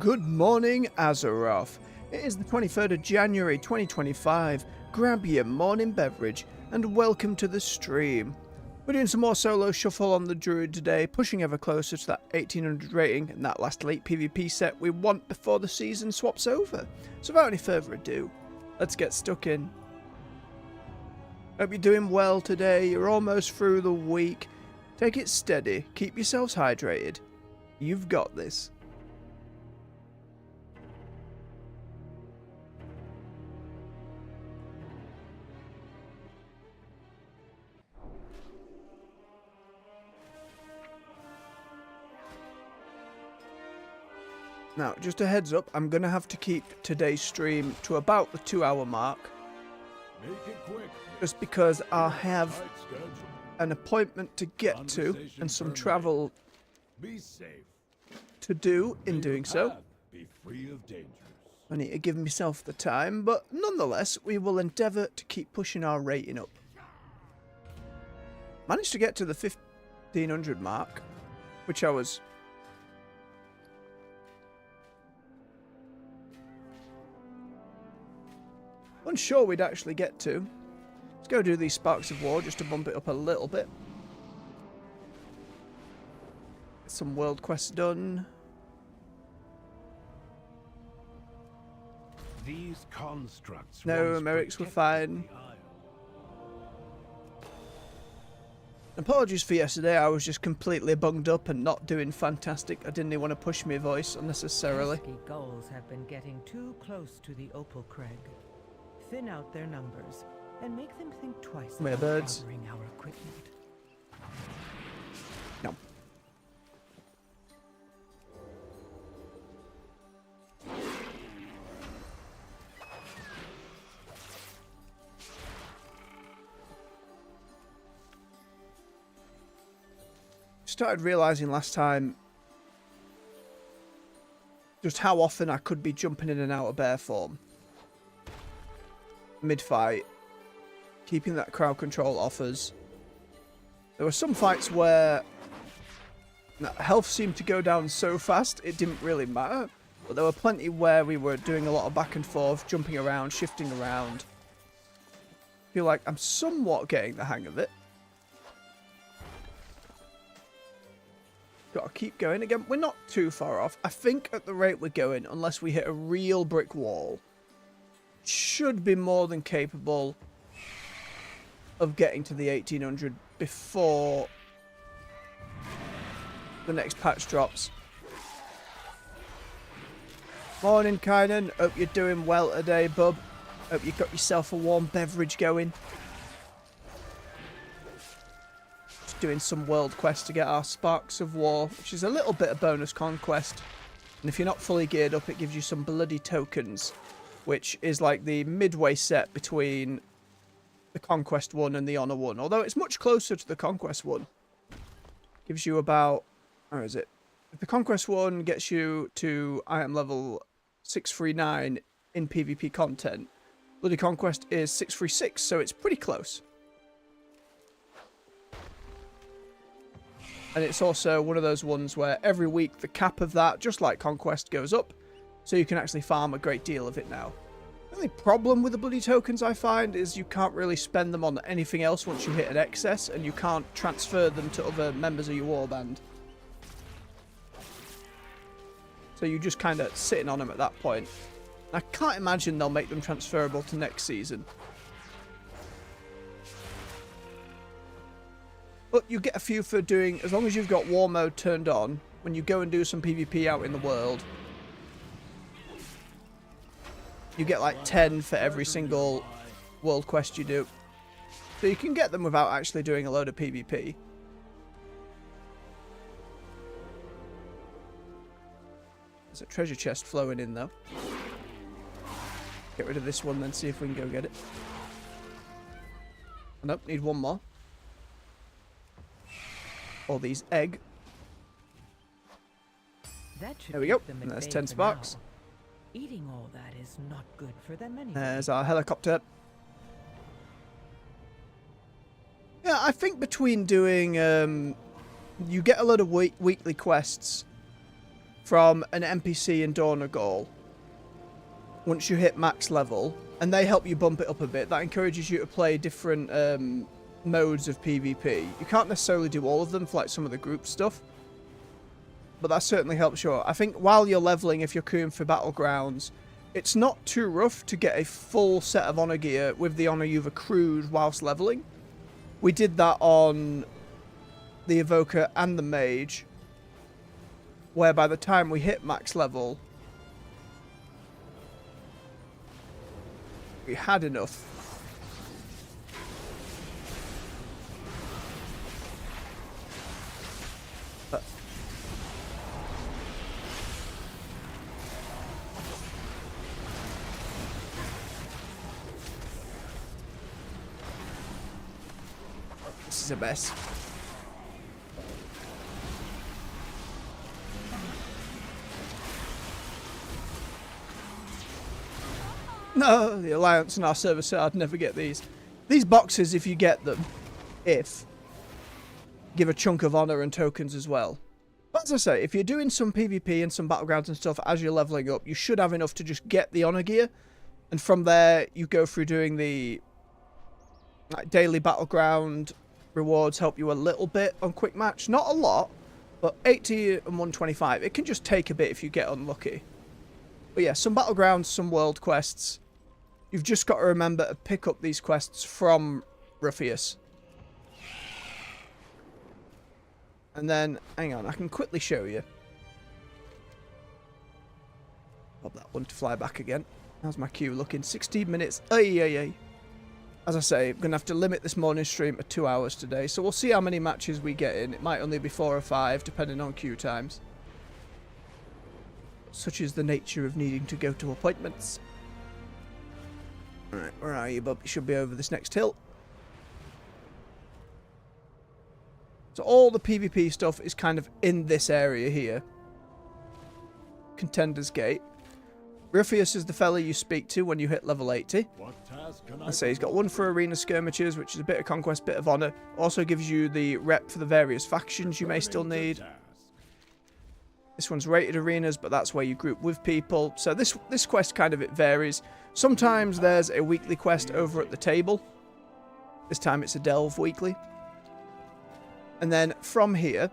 Good morning, Azeroth. It is the 23rd of January 2025. Grab your morning beverage and welcome to the stream. We're doing some more solo shuffle on the Druid today, pushing ever closer to that 1800 rating and that last elite PvP set we want before the season swaps over. So without any further ado, let's get stuck in. Hope you're doing well today. You're almost through the week. Take it steady. Keep yourselves hydrated. You've got this. Now, just a heads up, I'm going to have to keep today's stream to about the 2-hour mark. Make it quick. Just because I have an appointment to get to and some travel to do in doing so. Be free of dangers. I need to give myself the time, but nonetheless, we will endeavour to keep pushing our rating up. Managed to get to the 1500 mark, which I was unsure we'd actually get to. Let's go do these Sparks of War just to bump it up a little bit. Get some world quests done. These constructs. No, Merrick's were fine. Apologies for yesterday, I was just completely bunged up and not doing fantastic. I didn't even want to push my voice unnecessarily. Pesky gulls have been getting too close to the Opal Crag. Thin out their numbers and make them think twice Mere about birds. bothering our equipment. No. Started realizing last time just how often I could be jumping in and out of bear form mid-fight, keeping that crowd control offers. There were some fights where health seemed to go down so fast it didn't really matter, but there were plenty where we were doing a lot of back and forth, jumping around, shifting around. I feel like I'm somewhat getting the hang of it. Gotta keep going. Again, we're not too far off. I think at the rate we're going, unless we hit a real brick wall, should be more than capable of getting to the 1800 before the next patch drops. Morning, Kynan. Hope you're doing well today, bub. Hope you got yourself a warm beverage going. Just doing some world quests to get our Sparks of War, which is a little bit of bonus conquest. And if you're not fully geared up, it gives you some bloody tokens, which is like the midway set between the Conquest one and the Honor one. Although it's much closer to the Conquest one. Gives you about... where is it? The Conquest one gets you to item level 639 in PvP content. Bloody Conquest is 636, so it's pretty close. And it's also one of those ones where every week the cap of that, just like Conquest, goes up. So you can actually farm a great deal of it now. The only problem with the bloody tokens I find is you can't really spend them on anything else once you hit an excess, and you can't transfer them to other members of your warband. So you're just kind of sitting on them at that point. I can't imagine they'll make them transferable to next season. But you get a few for doing, as long as you've got war mode turned on, when you go and do some PvP out in the world. You get like 10 for every single world quest you do. So you can get them without actually doing a load of PvP. There's a treasure chest flowing in though. Get rid of this one then, see if we can go get it. Nope, need one more. All these egg. There we go, and there's 10 sparks. Eating all that is not good for them anyway. There's our helicopter. Yeah, I think between doing, you get a lot of weekly quests from an NPC in Dornagol once you hit max level, and they help you bump it up a bit. That encourages you to play different modes of PvP. You can't necessarily do all of them for like some of the group stuff, but that certainly helps you out. I think while you're leveling, if you're queuing for Battlegrounds, it's not too rough to get a full set of honor gear with the honor you've accrued whilst leveling. We did that on the Evoker and the Mage, where by the time we hit max level, we had enough. But this is a mess. No, the Alliance and our server said I'd never get these. These boxes, if you get them, give a chunk of honor and tokens as well. But as I say, if you're doing some PvP and some Battlegrounds and stuff as you're leveling up, you should have enough to just get the honor gear. And from there, you go through doing the daily Battleground rewards, help you a little bit on Quick Match. Not a lot, but 80 and 125. It can just take a bit if you get unlucky. But yeah, some Battlegrounds, some world quests. You've just got to remember to pick up these quests from Ruffius. And then, hang on, I can quickly show you. Pop that one to fly back again. How's my queue looking? 16 minutes. Ay. As I say, I'm going to have to limit this morning stream to 2 hours today. So we'll see how many matches we get in. It might only be 4 or 5, depending on queue times. Such is the nature of needing to go to appointments. Alright, where are you, bub? You should be over this next hill. So all the PvP stuff is kind of in this area here. Contender's Gate. Ruffius is the fella you speak to when you hit level 80. What task can I say he's got one for arena skirmishes, which is a bit of conquest, bit of honor. Also gives you the rep for the various factions you may still need. This one's rated arenas, but that's where you group with people. So this quest kind of, it varies. Sometimes there's a weekly quest over at the table. This time it's a delve weekly. And then from here,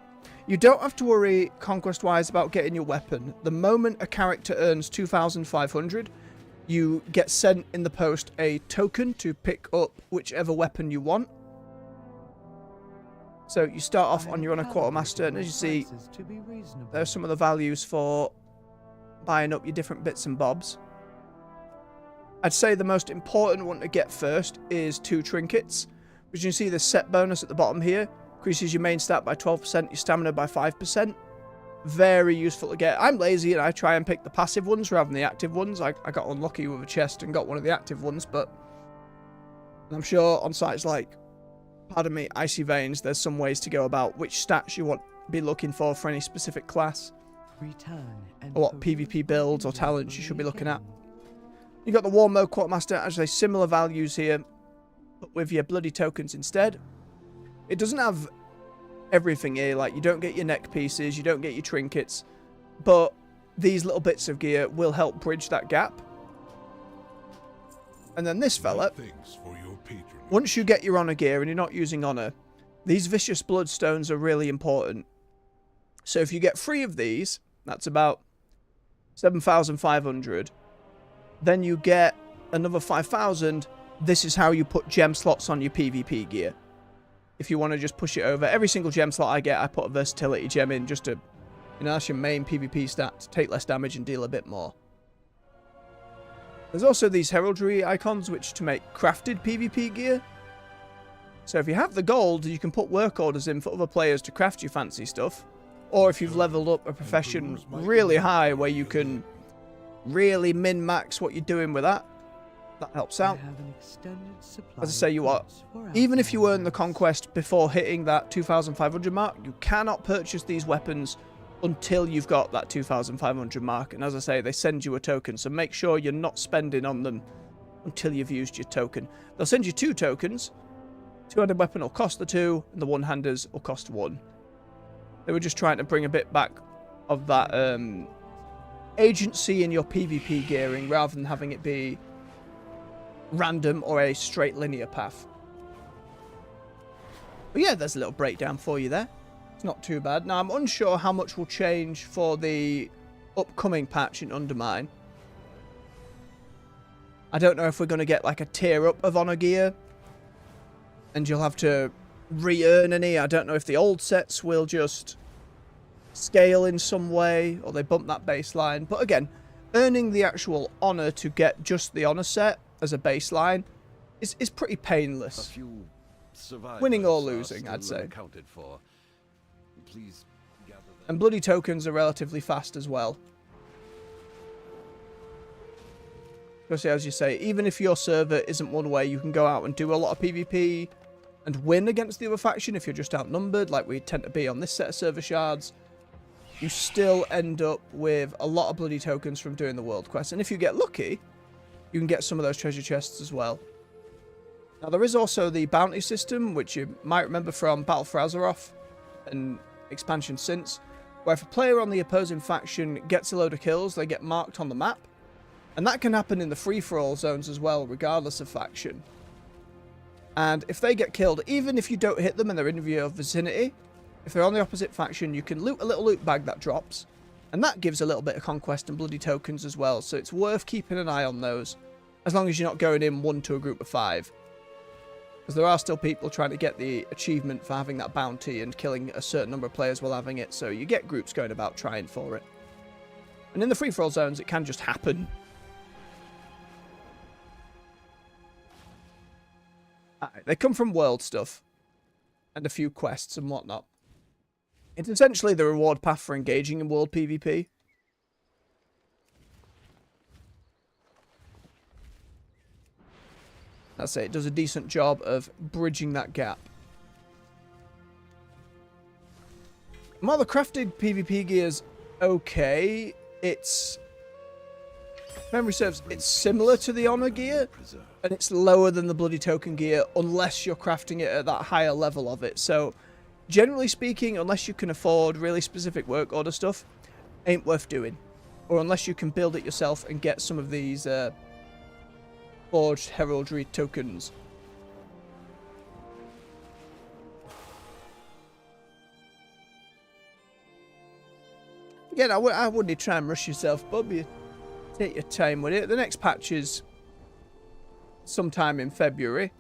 you don't have to worry conquest-wise about getting your weapon. The moment a character earns 2,500, you get sent in the post a token to pick up whichever weapon you want. So you start off on your honor quartermaster, and as you see, there's some of the values for buying up your different bits and bobs. I'd say the most important one to get first is 2 trinkets. As you can see, the set bonus at the bottom here increases your main stat by 12%, your stamina by 5%. Very useful to get. I'm lazy and I try and pick the passive ones rather than the active ones. I got unlucky with a chest and got one of the active ones, but I'm sure on sites like, pardon me, Icy Veins, there's some ways to go about which stats you want to be looking for any specific class. Or what PvP builds or talents you should be looking at. You've got the War Mode Quartermaster, as I say, similar values here, but with your bloody tokens instead. It doesn't have everything here, like you don't get your neck pieces, you don't get your trinkets, but these little bits of gear will help bridge that gap. And then this fella, once you get your honor gear and you're not using honor, these vicious bloodstones are really important. So if you get 3 of these, that's about 7,500. Then you get another 5,000. This is how you put gem slots on your PvP gear. If you want to just push it over, every single gem slot I get, I put a versatility gem in just to, you know, that's your main PvP stat, to take less damage and deal a bit more. There's also these heraldry icons, which to make crafted PvP gear. So if you have the gold, you can put work orders in for other players to craft your fancy stuff. Or if you've leveled up a profession really high where you can really min-max what you're doing with that, that helps out. As I say, you are, even if you earn the conquest before hitting that 2,500 mark, you cannot purchase these weapons until you've got that 2,500 mark. And as I say, they send you a token, so make sure you're not spending on them until you've used your token. They'll send you 2 tokens. Two-handed weapon will cost the 2, and the one-handers will cost 1. They were just trying to bring a bit back of that agency in your PvP gearing rather than having it be random or a straight linear path. But yeah, there's a little breakdown for you there. It's not too bad. Now, I'm unsure how much will change for the upcoming patch in Undermine. I don't know if we're going to get like a tier up of honor gear and you'll have to re-earn any. I don't know if the old sets will just scale in some way or they bump that baseline. But again, earning the actual honor to get just the honor set as a baseline is pretty painless. Winning or losing, I'd say. For. Please gather them. And bloody tokens are relatively fast as well. Because as you say, even if your server isn't one where you can go out and do a lot of PvP and win against the other faction if you're just outnumbered, like we tend to be on this set of server shards, you still end up with a lot of bloody tokens from doing the world quest. And if you get lucky, you can get some of those treasure chests as well. Now, there is also the bounty system, which you might remember from Battle for Azeroth and expansion since, where if a player on the opposing faction gets a load of kills, they get marked on the map. And that can happen in the free-for-all zones as well, regardless of faction. And if they get killed, even if you don't hit them and they're in your vicinity, if they're on the opposite faction, you can loot a little loot bag that drops. And that gives a little bit of conquest and bloody tokens as well, so it's worth keeping an eye on those, as long as you're not going in one to a group of 5. Because there are still people trying to get the achievement for having that bounty and killing a certain number of players while having it, so you get groups going about trying for it. And in the free-for-all zones, it can just happen. They come from world stuff and a few quests and whatnot. It's essentially the reward path for engaging in world PvP. That's it. It does a decent job of bridging that gap. And while the crafted PvP gear's okay, it's... if memory serves, it's similar to the honor gear, and it's lower than the bloody token gear unless you're crafting it at that higher level of it. So, generally speaking, unless you can afford really specific work order stuff, ain't worth doing. Or unless you can build it yourself and get some of these forged heraldry tokens. Again, I wouldn't try and rush yourself, bub. You take your time with it. The next patch is sometime in February.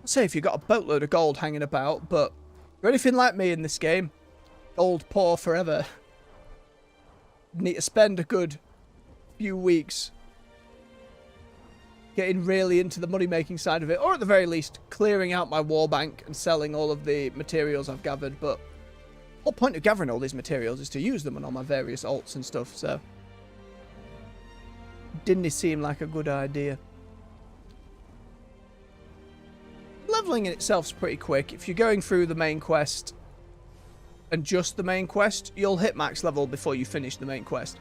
I'll say if you've got a boatload of gold hanging about, but if you're anything like me in this game, gold poor forever. Need to spend a good few weeks getting really into the money making side of it, or at the very least clearing out my war bank and selling all of the materials I've gathered. But the whole point of gathering all these materials is to use them on all my various alts and stuff, so didn't it seem like a good idea. Leveling in itself is pretty quick. If you're going through the main quest and just the main quest, you'll hit max level before you finish the main quest.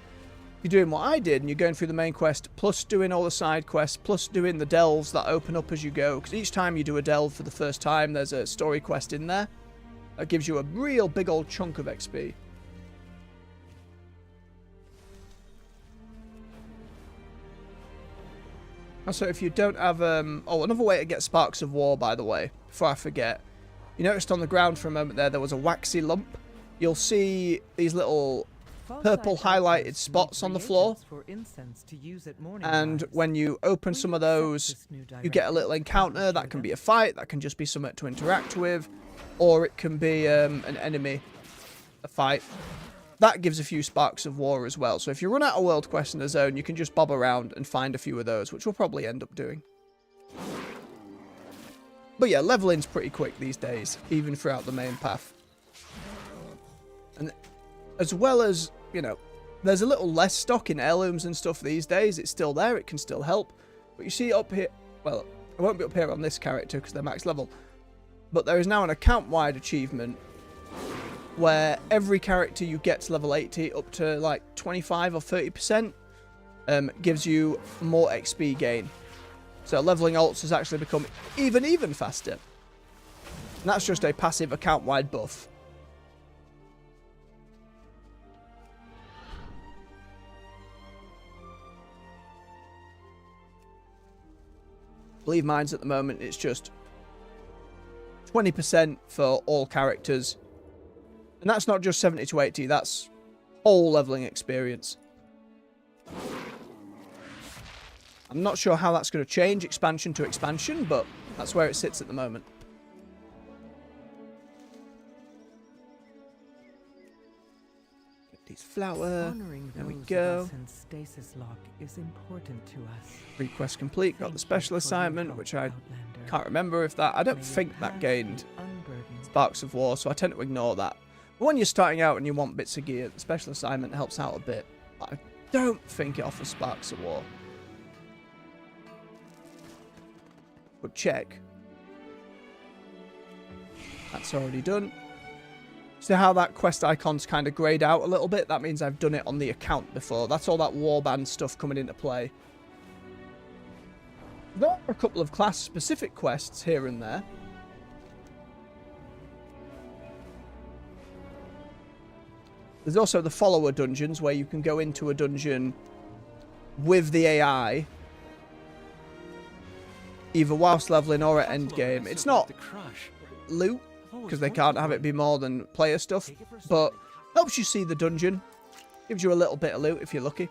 If you're doing what I did and you're going through the main quest plus doing all the side quests plus doing the delves that open up as you go, because each time you do a delve for the first time there's a story quest in there that gives you a real big old chunk of XP. Also, if you don't have oh, another way to get Sparks of War, by the way, before I forget, you noticed on the ground for a moment there was a waxy lump. You'll see these little purple highlighted spots on the floor, and when you open some of those, you get a little encounter. That can be a fight, that can just be something to interact with, or it can be an enemy, a fight. That gives a few Sparks of War as well. So if you run out of world quests in the zone, you can just bob around and find a few of those, which we'll probably end up doing. But yeah, leveling's pretty quick these days, even throughout the main path. And as well as, you know, there's a little less stock in heirlooms and stuff these days. It's still there, it can still help. But you see up here, well, I won't be up here on this character because they're max level. But there is now an account-wide achievement where every character you get to level 80 up to like 25 or 30% gives you more XP gain. So leveling alts has actually become even faster. And that's just a passive account-wide buff. believe mine's at the moment, it's just 20% for all characters. And that's not just 70 to 80, that's all leveling experience. I'm not sure how that's going to change expansion to expansion, but that's where it sits at the moment. These flower. Honoring There we those of go. us in stasis lock is important to us. Request complete. Got the Thank special you for your assignment, help, which I Outlander. can't remember if that... I don't May you think that pass gained the unburdened. Sparks of War, so I tend to ignore that. But when you're starting out and you want bits of gear, the special assignment helps out a bit. I don't think it offers Sparks of War. But check. That's already done. See how that quest icons kind of grayed out a little bit? That means I've done it on the account before. That's all that warband stuff coming into play. There are a couple of class-specific quests here and there. There's also the follower dungeons, where you can go into a dungeon with the AI, either whilst leveling or at endgame. It's not loot, because they can't have it be more than player stuff, but helps you see the dungeon. Gives you a little bit of loot if you're lucky.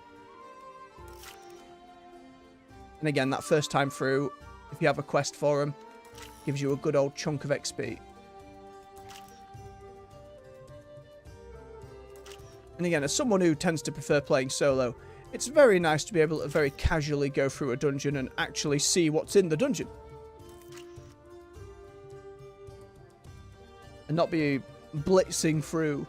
And again, that first time through, if you have a quest for them, gives you a good old chunk of XP. And again, as someone who tends to prefer playing solo, it's very nice to be able to very casually go through a dungeon and actually see what's in the dungeon. And not be blitzing through.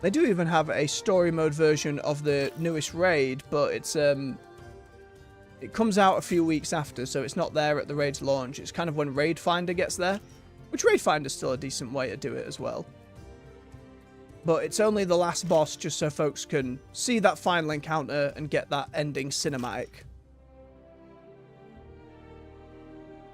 They do even have a story mode version of the newest raid, but it's it comes out a few weeks after, so it's not there at the raid's launch. It's kind of when Raid Finder gets there, which Raid Finder's still a decent way to do it as well. But it's only the last boss, just so folks can see that final encounter and get that ending cinematic.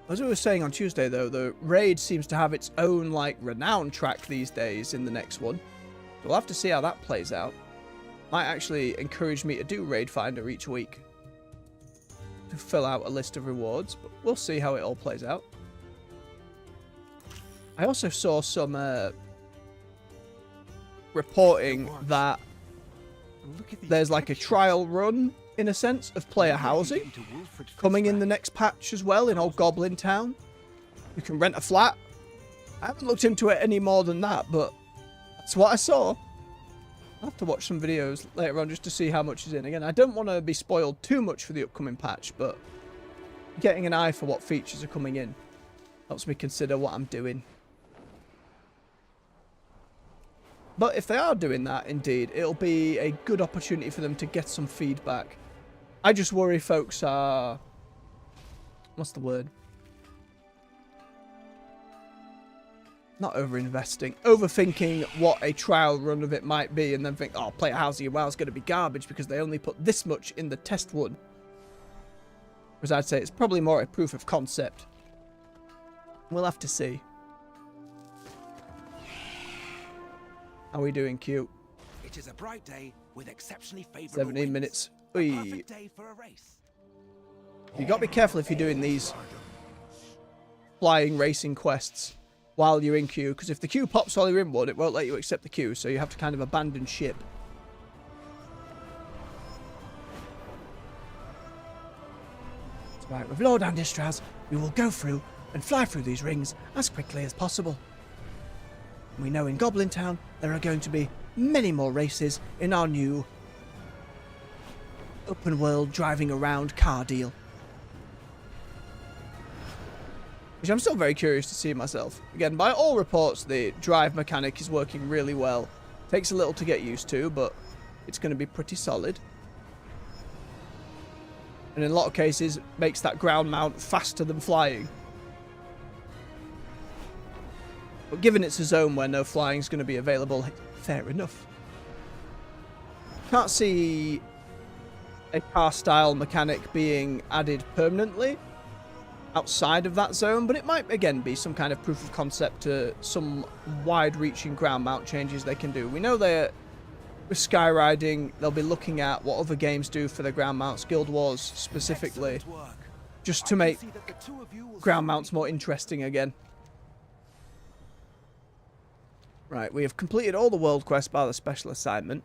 As we were saying on Tuesday, though, the raid seems to have its own, like, renown track these days in the next one. So we'll have to see how that plays out. Might actually encourage me to do Raid Finder each week to fill out a list of rewards, but we'll see how it all plays out. I also saw some reporting that there's like a trial run, in a sense, of player housing coming in the next patch as well in Old Goblin Town. You can rent a flat. I haven't looked into it any more than that, but that's what I saw. I'll have to watch some videos later on just to see how much is in. Again, I don't want to be spoiled too much for the upcoming patch, but getting an eye for what features are coming in helps me consider what I'm doing. But if they are doing that, indeed, it'll be a good opportunity for them to get some feedback. I just worry folks are... what's the word? Not over-investing. Overthinking what a trial run of it might be and then think, oh, player housing WoW is going to be garbage because they only put this much in the test one. Whereas I'd say it's probably more a proof of concept. We'll have to see. How are we doing, Q? It is a bright day with exceptionally favorable 17 winds. minutes. A Oi. perfect day for a race. You got to be careful if you're doing these flying racing quests while you're in queue, because if the queue pops while you're in one, it won't let you accept the queue, so you have to kind of abandon ship. That's right, with Lord Andistraz, we will go through and fly through these rings as quickly as possible. We know in Goblin Town there are going to be many more races in our new open world driving around car deal. Which I'm still very curious to see myself. Again, by all reports, the drive mechanic is working really well. Takes a little to get used to, but it's going to be pretty solid. And in a lot of cases, makes that ground mount faster than flying. But given it's a zone where no flying is going to be available, fair enough. Can't see a car style mechanic being added permanently outside of that zone, but it might again be some kind of proof of concept to some wide-reaching ground mount changes they can do. We know they're with Skyriding, they'll be looking at what other games do for the ground mounts, Guild Wars specifically, Excellent work. just I to can make see that the two of you will ground soon mounts be more interesting again. Right, we have completed all the world quests by the special assignment.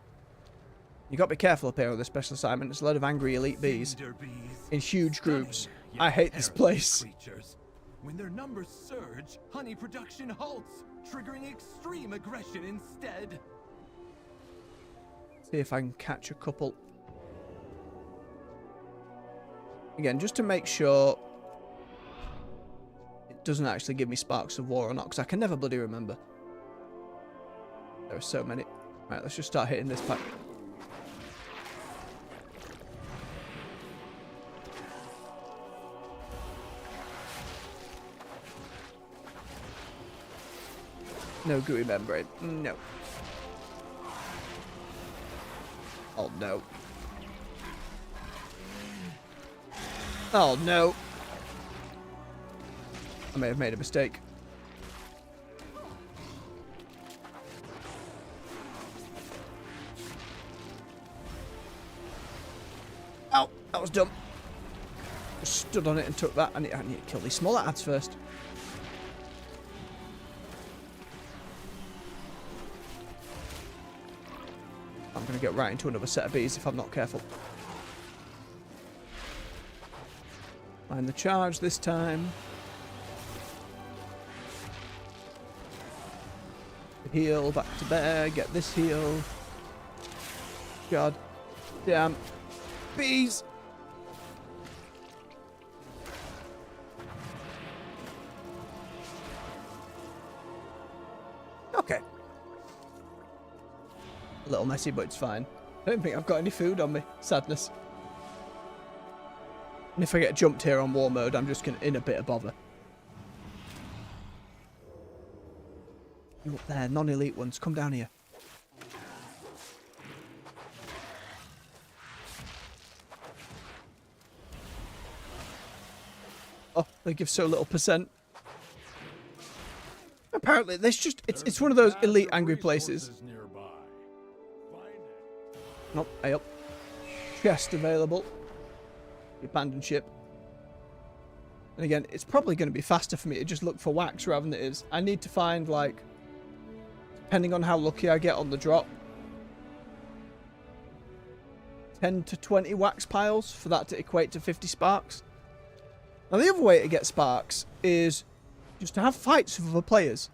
You got to be careful up here with the special assignment. There's a load of angry elite bees Cinder bees. in huge groups. Stunning, I yet hate this perilous place. creatures. When their numbers surge, honey production halts, triggering extreme aggression instead. See if I can catch a couple. Again, just to make sure it doesn't actually give me sparks of war or not, because I can never bloody remember. There are so many. Right, let's just start hitting this pack. No gooey membrane. No. Oh no. Oh no. I may have made a mistake. Ow, that was dumb. Just stood on it and took that. I need to kill these smaller ads first. I'm going to get right into another set of bees if I'm not careful. Find the charge this time. Heal, back to bear, get this heal. God damn. Bees! Okay. A little messy, but it's fine. I don't think I've got any food on me. Sadness. And if I get jumped here on war mode, I'm just gonna in a bit of bother. You up there, non-elite ones, come down here. Oh, they give so little percent. Apparently, there's just it's one of those elite angry places. Nope, hey up. Chest available. The abandoned ship. And again, it's probably going to be faster for me to just look for wax rather than it is. I need to find, like, depending on how lucky I get on the drop, 10 to 20 wax piles for that to equate to 50 sparks. Now, the other way to get sparks is just to have fights with other players.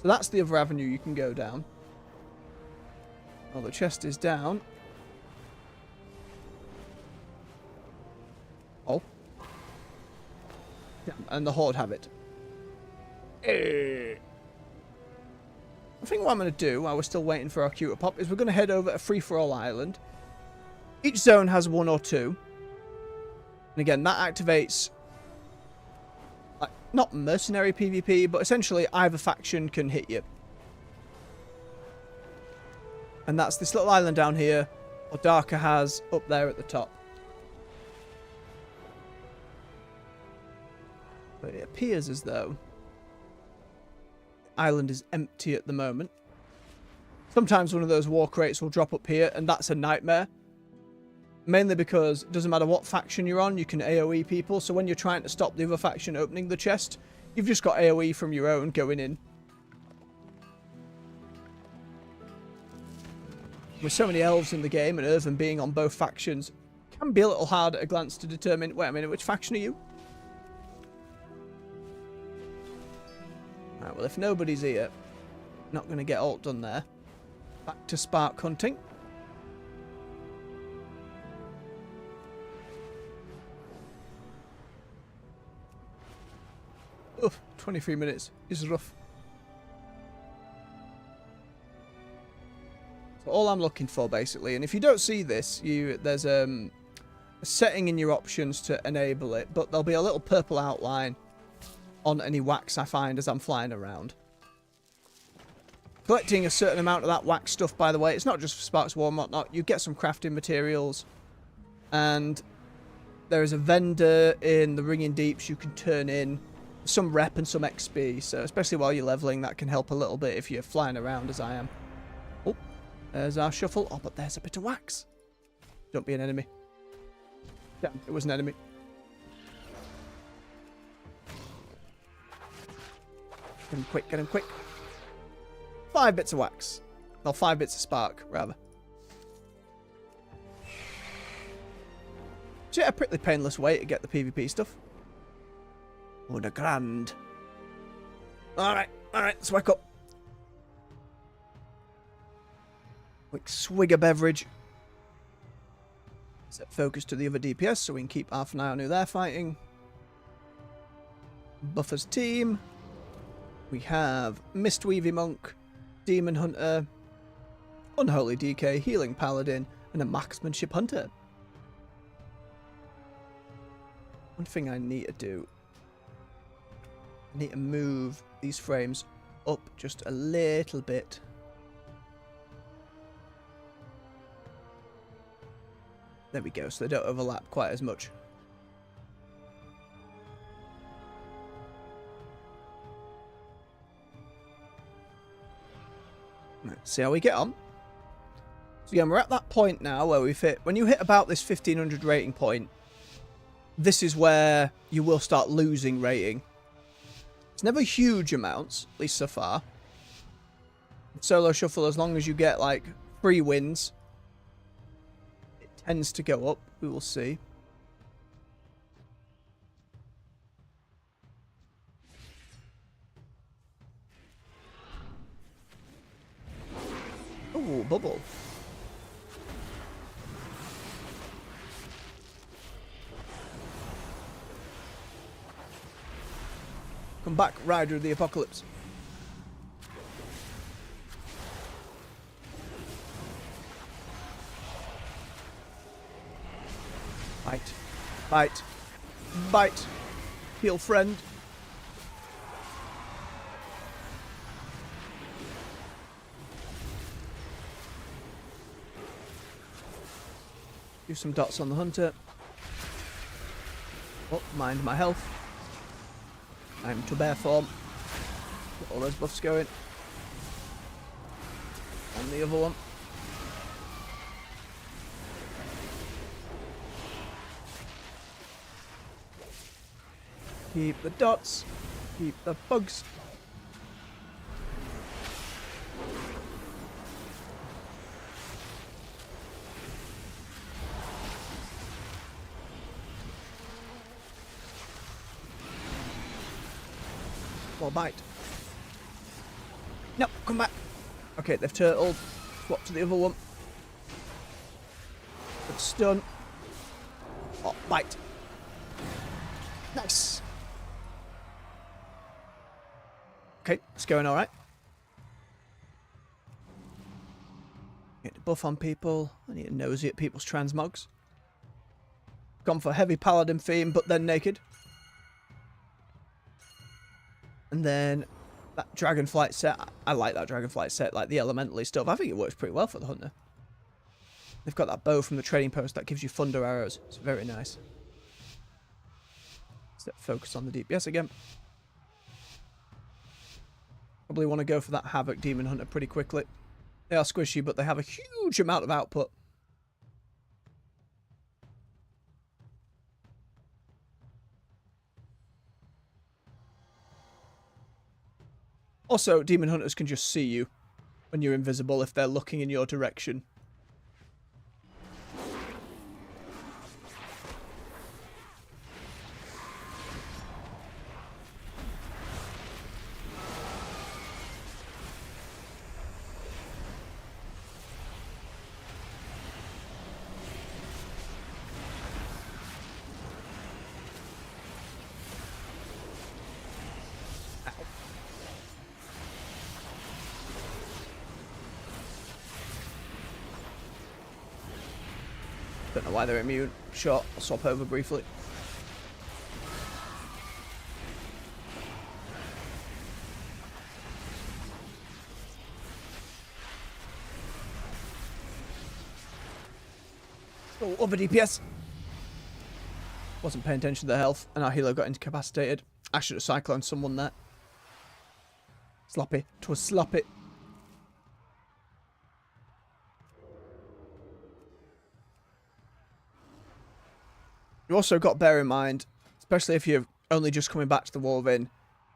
So that's the other avenue you can go down. Oh, the chest is down. Oh. Yeah, and the Horde have it. I think what I'm going to do, while we're still waiting for our queue to pop, is we're going to head over to Free-for-All Island. Each zone has 1 or 2. And again, that activates, like, not mercenary PvP, but essentially either faction can hit you. And that's this little island down here, or Darker has up there at the top. But it appears as though the island is empty at the moment. Sometimes one of those war crates will drop up here, and that's a nightmare. Mainly because it doesn't matter what faction you're on, you can AoE people. So when you're trying to stop the other faction opening the chest, you've just got AoE from your own going in. With so many elves in the game and Earthen being on both factions, it can be a little hard at a glance to determine, wait a minute, which faction are you? Right, well, if nobody's here, not going to get alt done there. Back to spark hunting. Oof, 23 minutes is rough. So all I'm looking for, basically, and if you don't see this, there's a setting in your options to enable it, but there'll be a little purple outline on any wax I find as I'm flying around. Collecting a certain amount of that wax stuff, by the way, it's not just for Sparks War and whatnot. You get some crafting materials, and there is a vendor in the Ringing Deeps you can turn in some rep and some XP, so especially while you're leveling, that can help a little bit if you're flying around as I am. Oh, There's our shuffle. Oh, but there's a bit of wax. Don't be an enemy. Damn, it was an enemy. Get him quick, get him quick. 5 bits of wax. Well, 5 bits of spark, rather. It's a pretty painless way to get the PvP stuff. Oh, the grand. Alright, let's wake up. Quick swig of beverage. Set focus to the other DPS so we can keep half an eye on who they're fighting. Buffer's team. We have Mistweavy Monk, Demon Hunter, Unholy DK, Healing Paladin, and a Marksmanship Hunter. One thing I need to do, I need to move these frames up just a little bit. There we go, so they don't overlap quite as much. Let's see how we get on. So yeah, we're at that point now where we've hit, when you hit about this 1500 rating point, this is where you will start losing rating. It's never huge amounts, at least so far. Solo Shuffle, as long as you get like 3 wins, it tends to go up. We will see. Oh, bubble. Come back, Rider of the Apocalypse. Bite. Bite. Bite. Heal friend. Do some dots on the hunter. Oh, mind my health. I'm to bear form. Get all those buffs going. And the other one. Keep the dots. Keep the bugs. Or bite. No, come back. Okay, they've turtled. Swap to the other one. Good stun. Oh, bite. Nice. Okay, it's going alright. Get the buff on people. I need to nosy at people's transmogs. Gone for heavy paladin theme, but then naked. And then that Dragonflight set. I like that Dragonflight set, like the elementally stuff. I think it works pretty well for the hunter. They've got that bow from the trading post that gives you thunder arrows. It's very nice. Set focus on the DPS again. Probably want to go for that Havoc Demon Hunter pretty quickly. They are squishy, but they have a huge amount of output. Also, Demon Hunters can just see you when you're invisible if they're looking in your direction. Don't know why they're immune. Sure, I'll swap over briefly. Oh, other DPS. Wasn't paying attention to their health, and our healer got incapacitated. I should have cycloned someone there. Sloppy. 'Twas sloppy. You also got to bear in mind, especially if you're only just coming back to the War Within,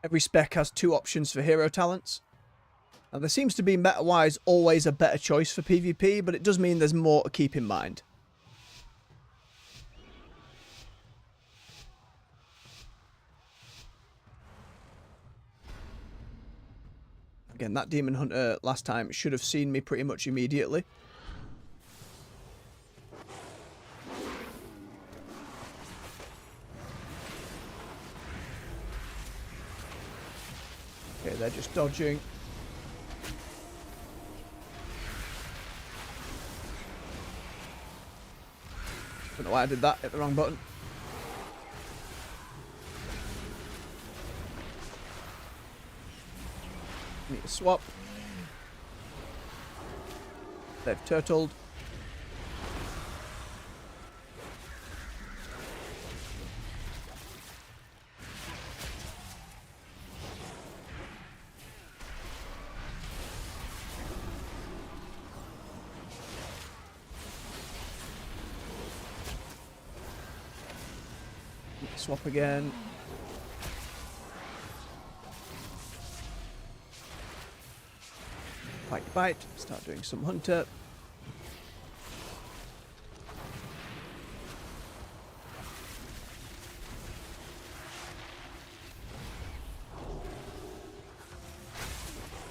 every spec has 2 options for hero talents. And there seems to be meta-wise always a better choice for PvP, but it does mean there's more to keep in mind. Again, that Demon Hunter last time should have seen me pretty much immediately. Okay, they're just dodging. Don't know why I did that. Hit the wrong button. Need to swap. They've turtled. Swap again. Bite. Start doing some hunter.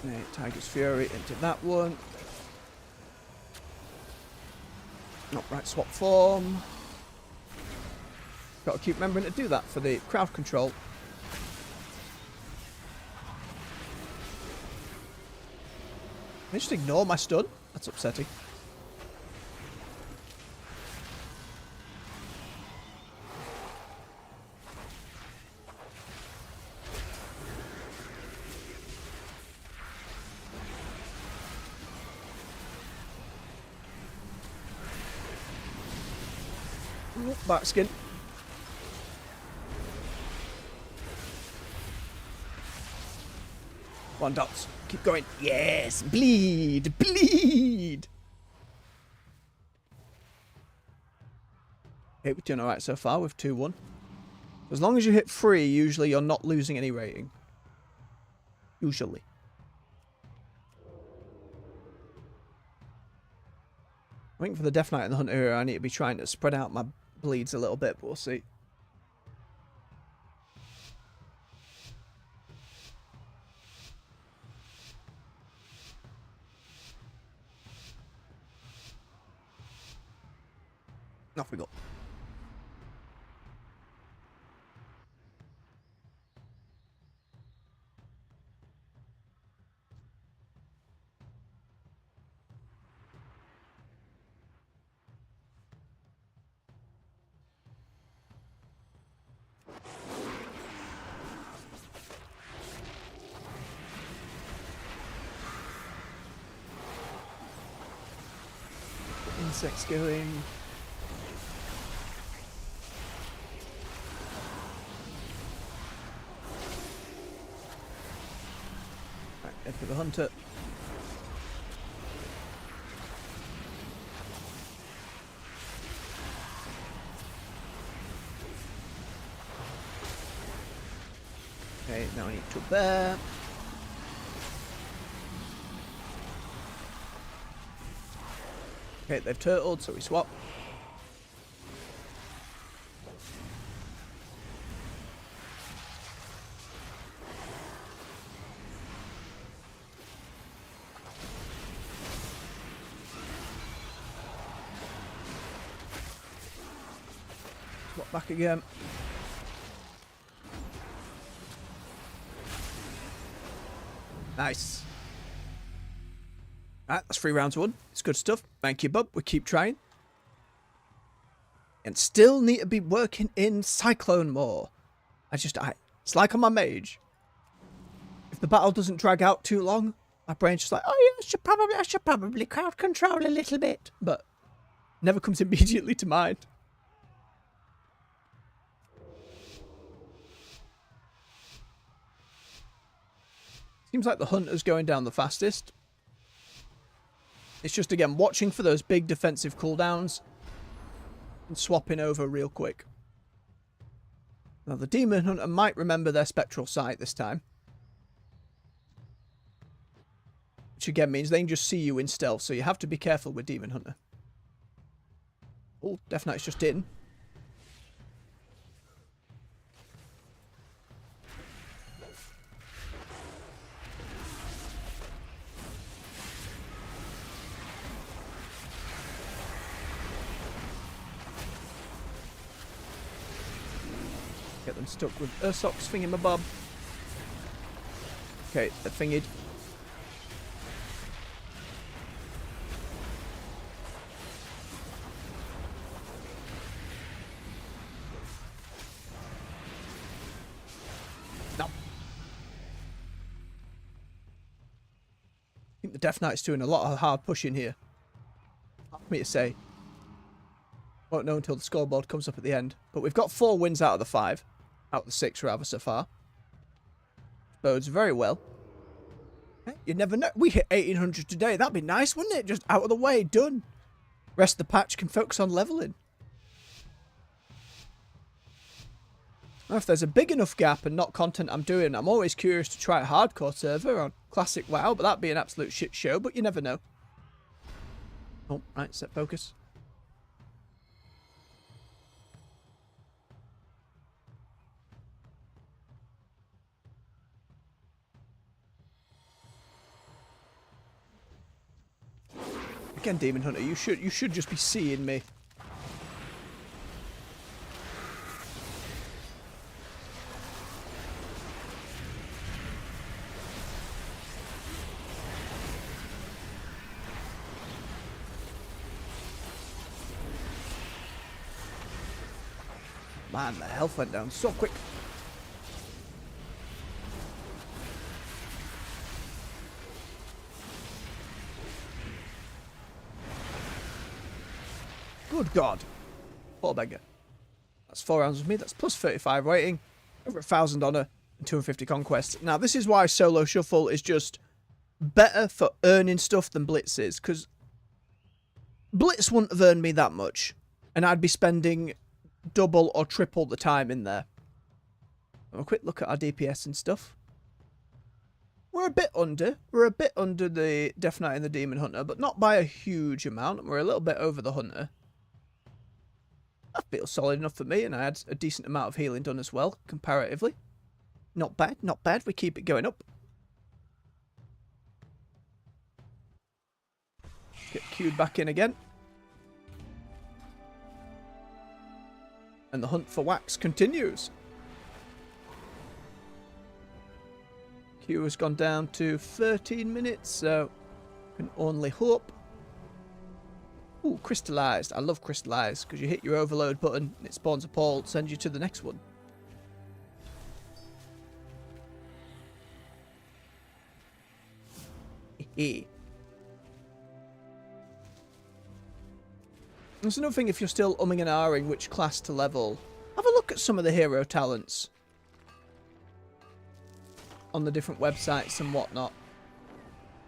Okay, Tiger's Fury into that one. Not right, swap form. Got to keep remembering to do that for the crowd control. They just ignore my stun. That's upsetting. Back skin. One dots. Keep going. Yes! Bleed! Bleed! Okay, we're doing alright so far with 2-1. As long as you hit 3, usually you're not losing any rating. Usually. I think for the Death Knight and the Hunter here, I need to be trying to spread out my bleeds a little bit, but we'll see. Off we go. Insects going. Head for the hunter. Okay, now I need to bear. Okay, they've turtled, so we swap. Swap back again. Nice. Alright, that's 3 rounds won. It's good stuff. Thank you, bub. We keep trying. And still need to be working in Cyclone more. It's like on my mage. If the battle doesn't drag out too long, my brain's just like, oh yeah, I should probably crowd control a little bit. But never comes immediately to mind. Seems like the hunter's going down the fastest. It's just, again, watching for those big defensive cooldowns and swapping over real quick. Now, the Demon Hunter might remember their spectral sight this time. Which again means they can just see you in stealth, so you have to be careful with Demon Hunter. Oh, Death Knight's just in. Get them stuck with Ursoc's thingamabob. Okay, they're thingied. No. I think the Death Knight's doing a lot of hard pushing here. Hard for me to say. Won't know until the scoreboard comes up at the end. But we've got 4 wins out of the 5. Out of the 6, rather, so far. Bodes very well. You never know. We hit 1800 today. That'd be nice, wouldn't it? Just out of the way. Done. Rest of the patch can focus on leveling. Now, if there's a big enough gap and not content I'm doing, I'm always curious to try a hardcore server on Classic WoW, but that'd be an absolute shit show, but you never know. Oh, right, set focus. Again, Demon Hunter, you should just be seeing me. Man, the health went down so quick. Good God. Poor beggar. That's 4 rounds with me. That's plus 35 rating. Over 1,000 honour and 250 conquest. Now, this is why solo shuffle is just better for earning stuff than Blitz is. Because Blitz wouldn't have earned me that much. And I'd be spending double or triple the time in there. Have a quick look at our DPS and stuff. We're a bit under. We're a bit under the Death Knight and the Demon Hunter, but not by a huge amount. We're a little bit over the Hunter. That feels solid enough for me, and I had a decent amount of healing done as well, comparatively. Not bad, not bad. We keep it going up. Get queued back in again. And the hunt for wax continues. Queue has gone down to 13 minutes, so can only hope. Ooh, crystallized. I love crystallized because you hit your overload button and it spawns a portal, sends you to the next one. Hehe. There's another thing, if you're still umming and ahhing which class to level, have a look at some of the hero talents on the different websites and whatnot.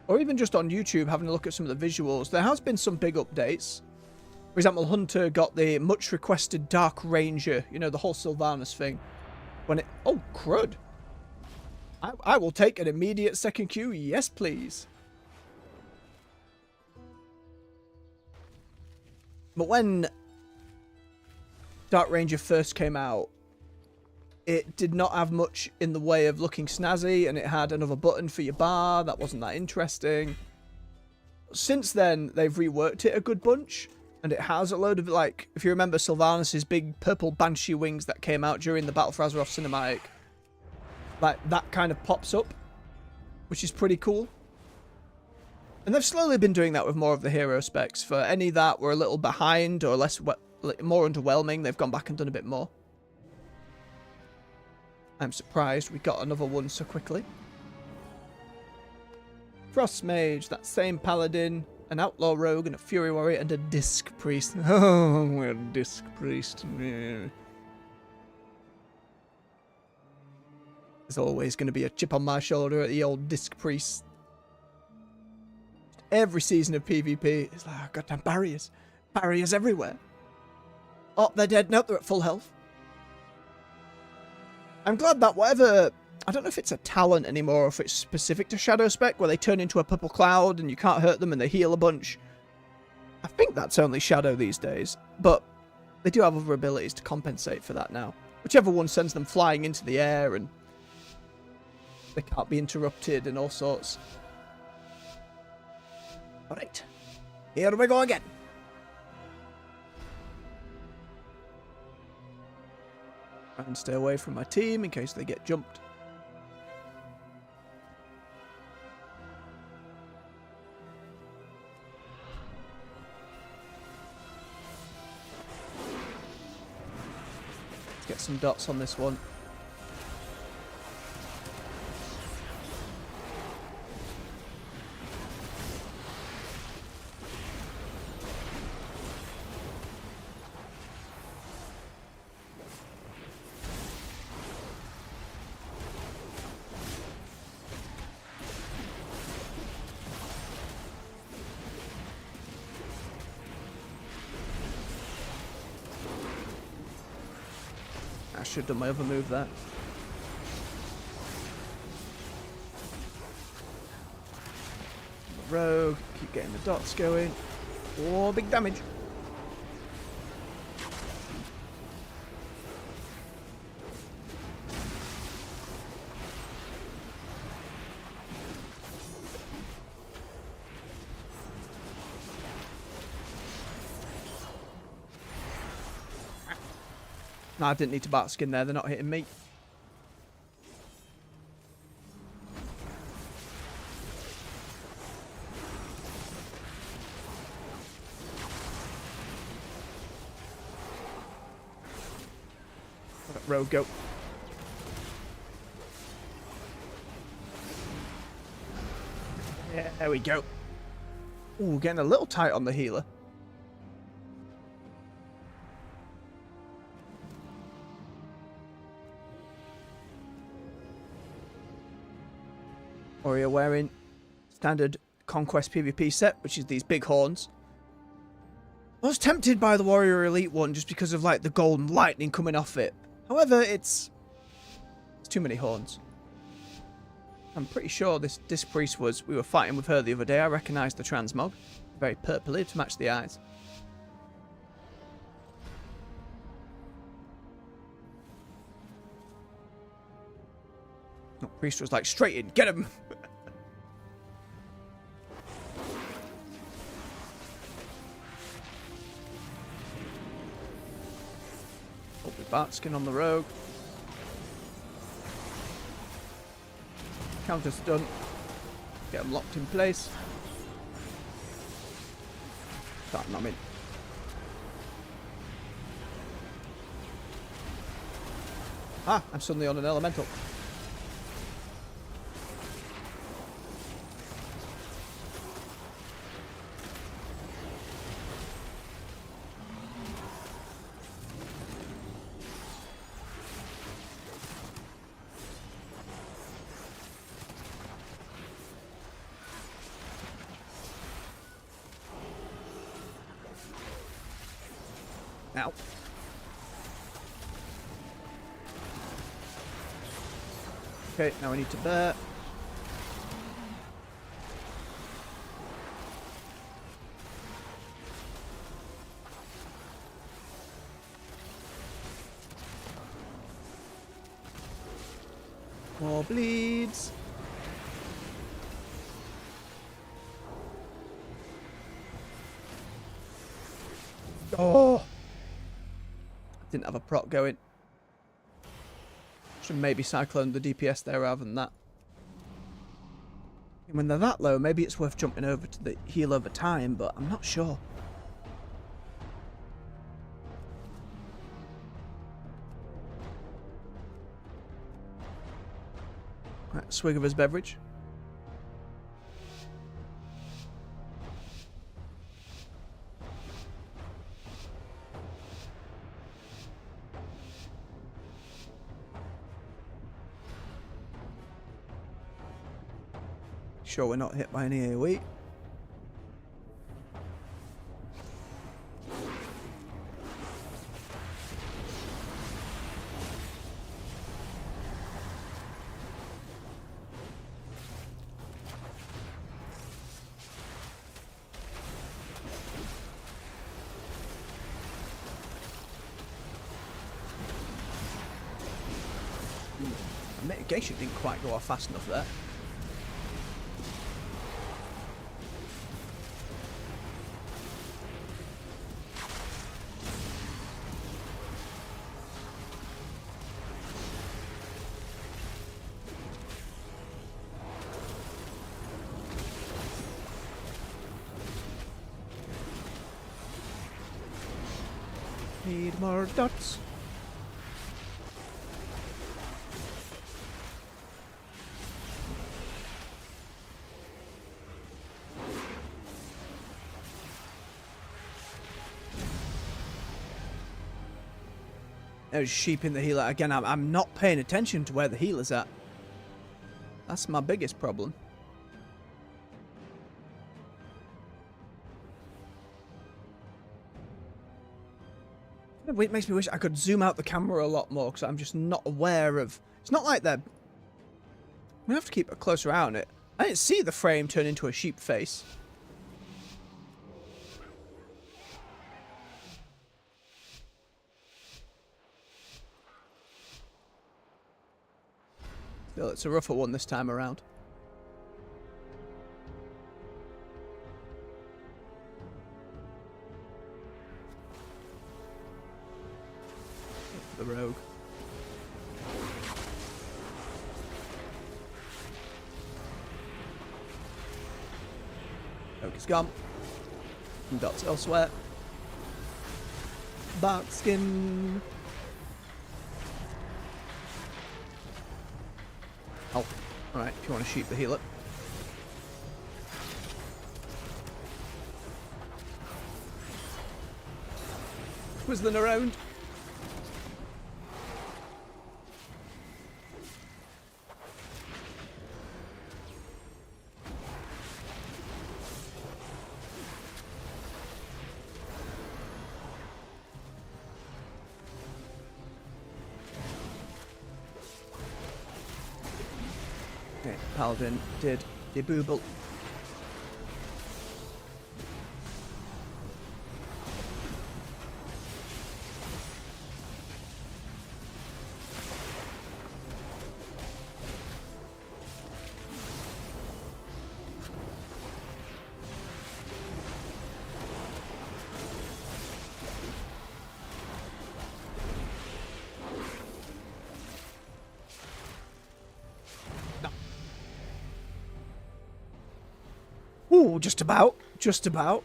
Or even just on YouTube, having a look at some of the visuals. There has been some big updates. For example, Hunter got the much requested Dark Ranger, you know, the whole Sylvanas thing. When it... Oh, crud. I will take an immediate second queue. Yes, please. But when Dark Ranger first came out, it did not have much in the way of looking snazzy, and it had another button for your bar. That wasn't that interesting. Since then, they've reworked it a good bunch, and it has a load of, like, if you remember Sylvanas' big purple banshee wings that came out during the Battle for Azeroth cinematic, like, that kind of pops up, which is pretty cool. And they've slowly been doing that with more of the hero specs. For any that were a little behind or less more underwhelming, they've gone back and done a bit more. I'm surprised we got another one so quickly. Frost Mage, that same Paladin, an Outlaw Rogue, and a Fury Warrior, and a Disc Priest. Oh, we're a Disc Priest. There's always going to be a chip on my shoulder at the old Disc Priest. Every season of PvP, it's like, oh, goddamn barriers. Barriers everywhere. Oh, they're dead. Nope, they're at full health. I'm glad that whatever... I don't know if it's a talent anymore or if it's specific to Shadow Spec, where they turn into a purple cloud and you can't hurt them and they heal a bunch. I think that's only Shadow these days, but they do have other abilities to compensate for that now. Whichever one sends them flying into the air and they can't be interrupted and all sorts. Alright, here we go again. Try and stay away from my team in case they get jumped. Let's get some dots on this one. I should have done my other move there. Rogue, keep getting the dots going. Oh, big damage. No, I didn't need to bat skin there, they're not hitting me. Let Rogue go. Yeah, there we go. Ooh, getting a little tight on the healer. Warrior wearing standard Conquest PvP set, which is these big horns. I was tempted by the Warrior Elite one just because of like the golden lightning coming off it. However, it's too many horns. I'm pretty sure this priest we were fighting with her the other day. I recognised the transmog. Very purpley to match the eyes. No, priest was like, straight in, get him! Oh, with Bartskin on the rogue. Counter stun. Get him locked in place. Start numbing. Ah, I'm suddenly on an elemental. Ow. Okay, now we need to bear. More bleeds. Oh! Didn't have a proc going. Should maybe cyclone the DPS there rather than that. And when they're that low, maybe it's worth jumping over to the heal over time, but I'm not sure. Right, swig of his beverage. Sure we're not hit by any AoE. The mitigation didn't quite go off fast enough there. Need more dots. There's sheep in the healer. Again, I'm not paying attention to where the healer's at. That's my biggest problem. It makes me wish I could zoom out the camera a lot more because I'm just not aware of... It's not like they're... I'm going to have to keep a closer eye on it. I didn't see the frame turn into a sheep face. Still, it's a rougher one this time around. The rogue. Rogue is gone. And dots elsewhere. Bark skin. Oh, alright, if you want to shoot the healer. Whistling around. Okay, Paladin did debooble. Ooh, just about. Just about.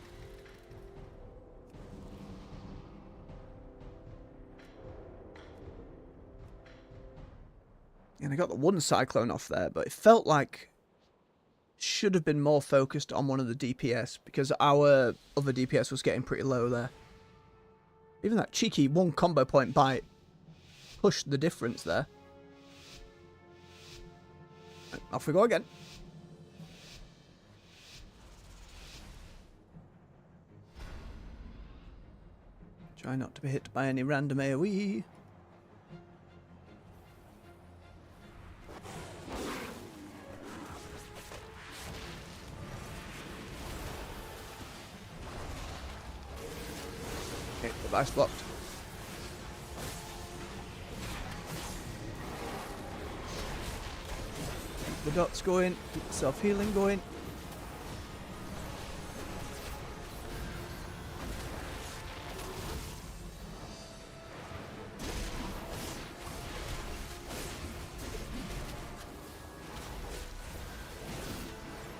And I got the one cyclone off there, but it felt like should have been more focused on one of the DPS because our other DPS was getting pretty low there. Even that cheeky one combo point bite pushed the difference there. Off we go again. Try not to be hit by any random AoE. Okay, the dice blocked. Keep the dots going, keep the self-healing going.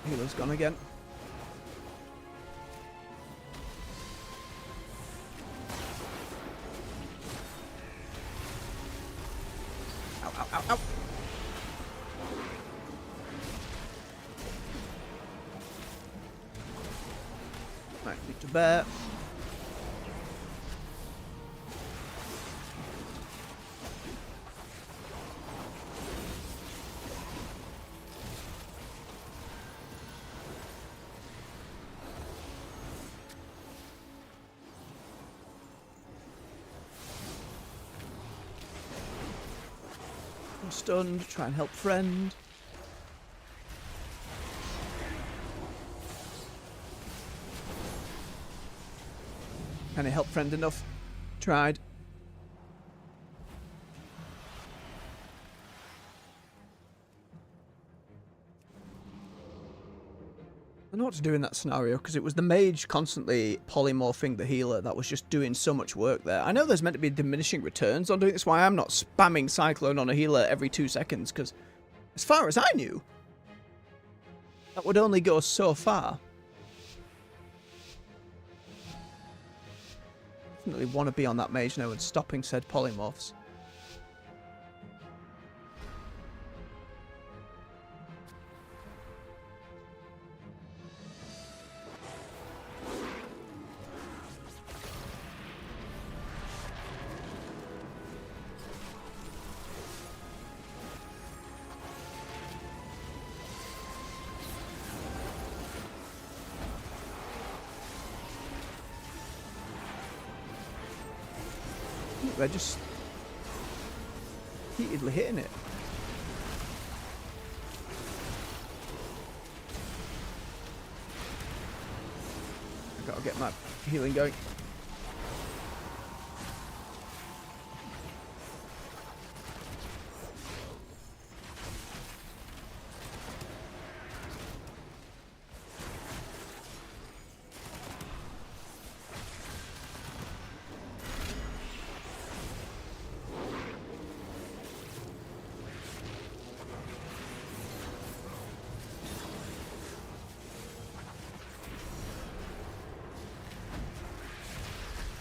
Healer's gone again. Ow, ow, ow, ow. Right, need to bear. I'm stunned, try and help friend. Can I help friend enough? Tried. know what to do in that scenario, because it was the mage constantly polymorphing the healer that was just doing so much work there. I know there's meant to be diminishing returns on doing this, why I'm not spamming Cyclone on a healer every 2 seconds, because as far as I knew, that would only go so far. Definitely want to be on that mage now and stopping said polymorphs. They're just repeatedly hitting it. I've got to get my healing going.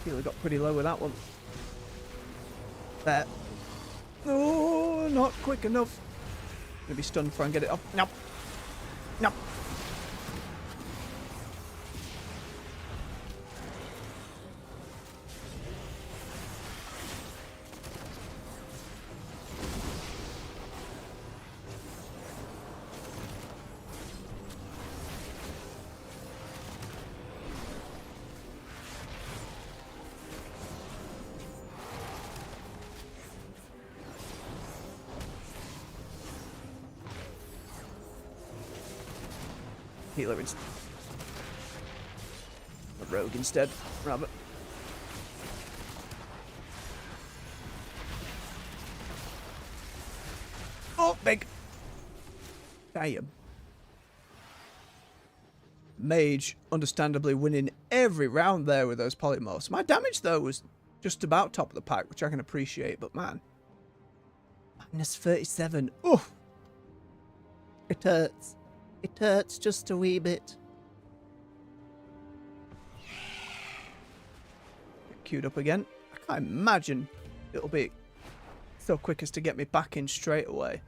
Healer got pretty low with that one. There. Oh, not quick enough. Gonna be stunned before I can get it off. No. No. Healer instead. A rogue instead, rather. Oh, big. Damn. Mage, understandably winning every round there with those polymorphs. My damage, though, was just about top of the pack, which I can appreciate, but man. -37. Oh. It hurts. It hurts just a wee bit. Get queued up again. I can't imagine it'll be so quick as to get me back in straight away.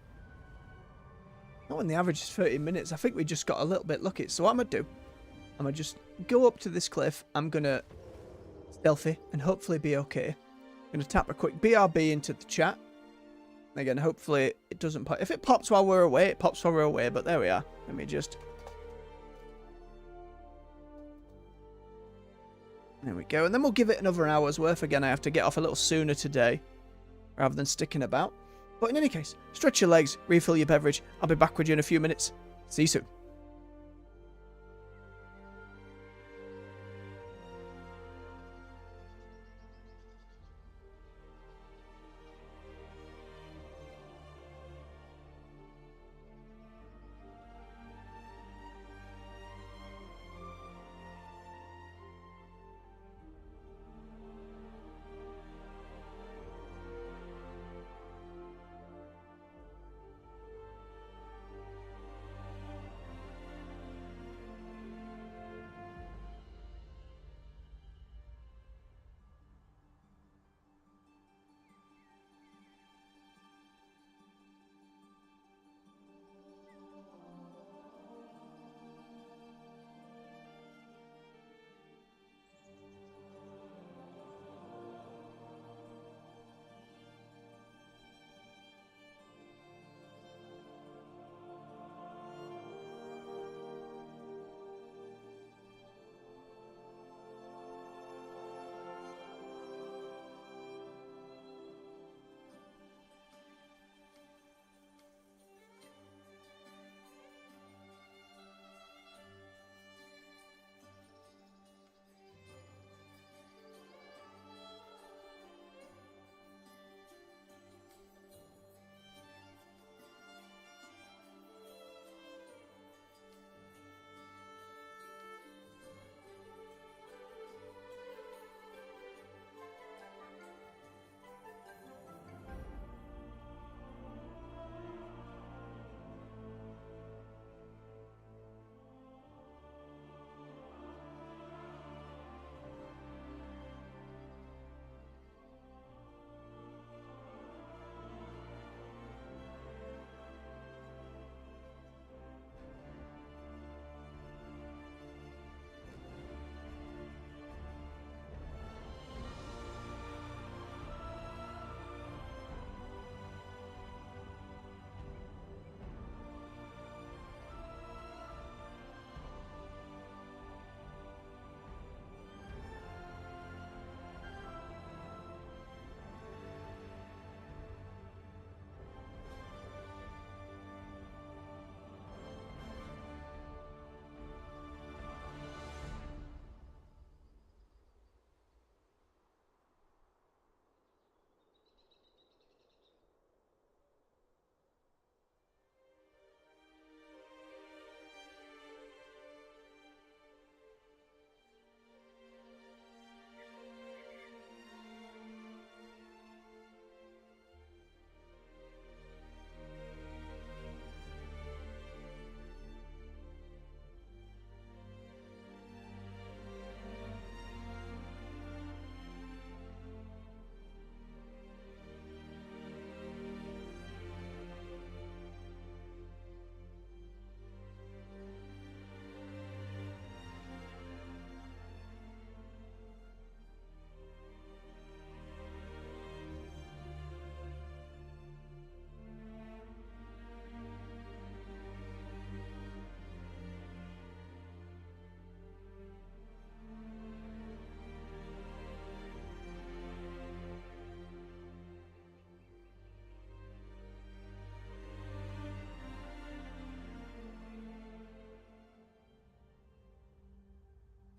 Not when the average is 30 minutes. I think we just got a little bit lucky. So what I'm going to do, I'm going to just go up to this cliff. I'm going to stealthy and hopefully be okay. I'm going to tap a quick BRB into the chat. Again, hopefully it doesn't pop. If it pops while we're away, it pops while we're away. But there we are. Let me just... There we go. And then we'll give it another hour's worth. Again, I have to get off a little sooner today, rather than sticking about. But in any case, stretch your legs, refill your beverage. I'll be back with you in a few minutes. See you soon.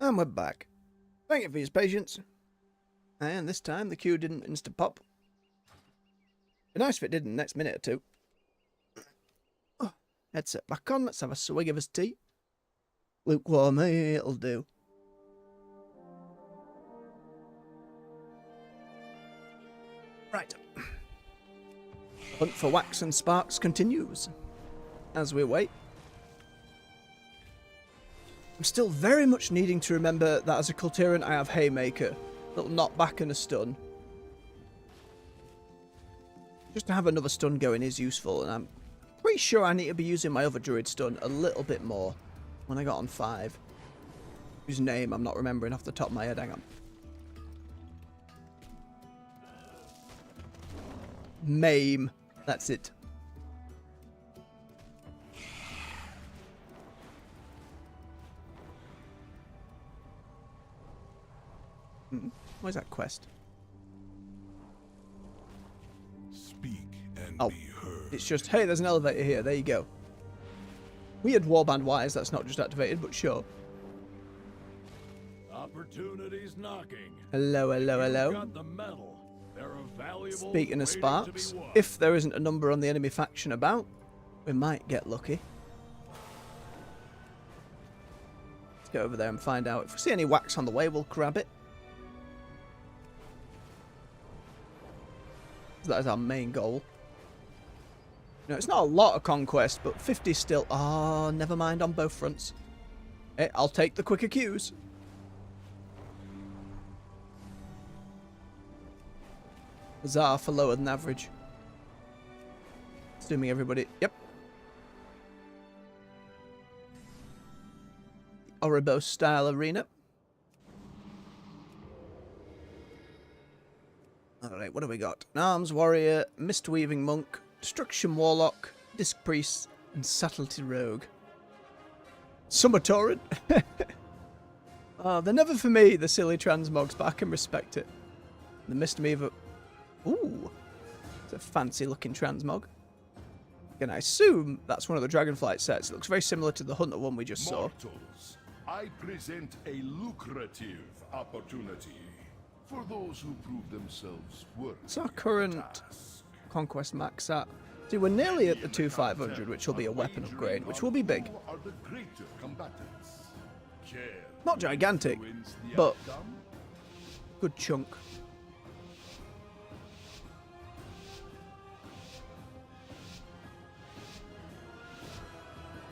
And we're back. Thank you for your patience. And this time the queue didn't insta-pop. Be nice if it did in the next minute or two. Oh, headset back on, let's have a swig of his tea. Lukewarm, it'll do. Right. Hunt for wax and sparks continues. As we wait. I'm still very much needing to remember that as a Culturian I have Haymaker. Little knockback and a stun. Just to have another stun going is useful, and I'm pretty sure I need to be using my other Druid stun a little bit more when I got on 5. Whose name I'm not remembering off the top of my head, hang on. Maim, that's it. Where's that quest? Speak and Oh, be heard. it's just, hey, there's an elevator here, there you go. Weird warband wise, that's not just activated, but sure. Opportunities knocking. Hello, hello, hello. Got the metal. They're a valuable Speaking of waiting sparks, to be won. if there isn't a number on the enemy faction about, we might get lucky. Let's go over there and find out. If we see any wax on the way, we'll grab it. That is our main goal. You know, it's not a lot of conquest, but 50 still. Oh, never mind on both fronts. Hey, I'll take the quicker queues. Huzzah for lower than average. Assuming everybody. Yep. The Oribos style arena. Alright, what do we got? An Arms Warrior, Mist Weaving Monk, Destruction Warlock, Disc Priest, and Subtlety Rogue. Summer Torrent? Oh, they're never for me, the silly transmogs, but I can respect it. The Mist Weaver. Ooh, it's a fancy looking transmog. And I assume that's one of the Dragonflight sets. It looks very similar to the Hunter one we just saw. Mortals, I present a lucrative opportunity for those who prove themselves worthy. What's our current conquest max at? See, we're nearly at the 2500, which will be a weapon upgrade, which will be big. Who are the greater combatants? Care Not gigantic, influence the but outcome? good chunk.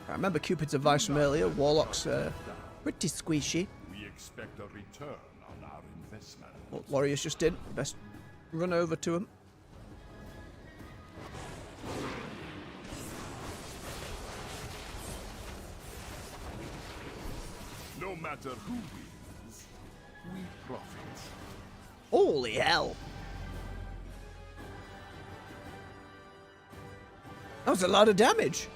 I remember Cupid's advice from earlier. Warlock's pretty squishy. We expect a return on our investment. What Warriors just did. Best run over to him. No matter who wins, we profit. Holy hell! That was a lot of damage.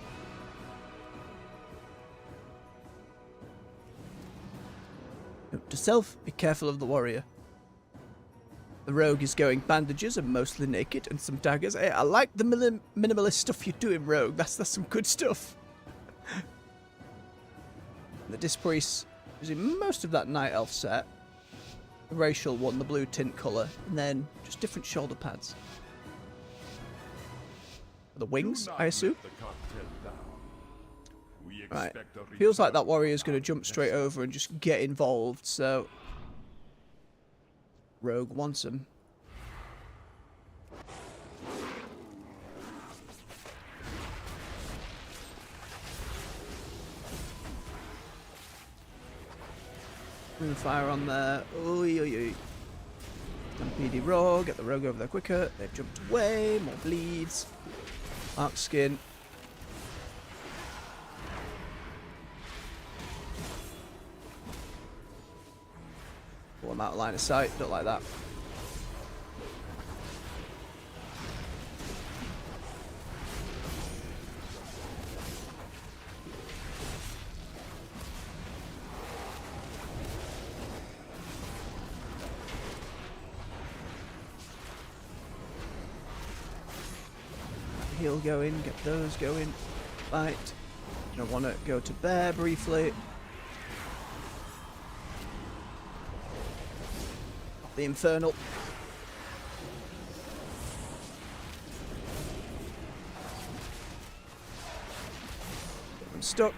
Note to self, be careful of the warrior. The rogue is going bandages and mostly naked and some daggers. Hey, I like the minimalist stuff you're doing, rogue. That's some good stuff. The Disc Priest is in most of that night elf set. The racial one, the blue tint colour, and then just different shoulder pads. The wings, I assume. Right. Feels like that warrior's going to jump straight over and just get involved, so Rogue wants him. Fire on there. Oi, oi, oi. Stampede Rogue. Get the Rogue over there quicker. They've jumped away. More bleeds. Arc skin. Pull them out of line of sight. Don't like that. Heal going, get those going. Right. I want to go to Bear briefly. The Infernal. I'm stuck.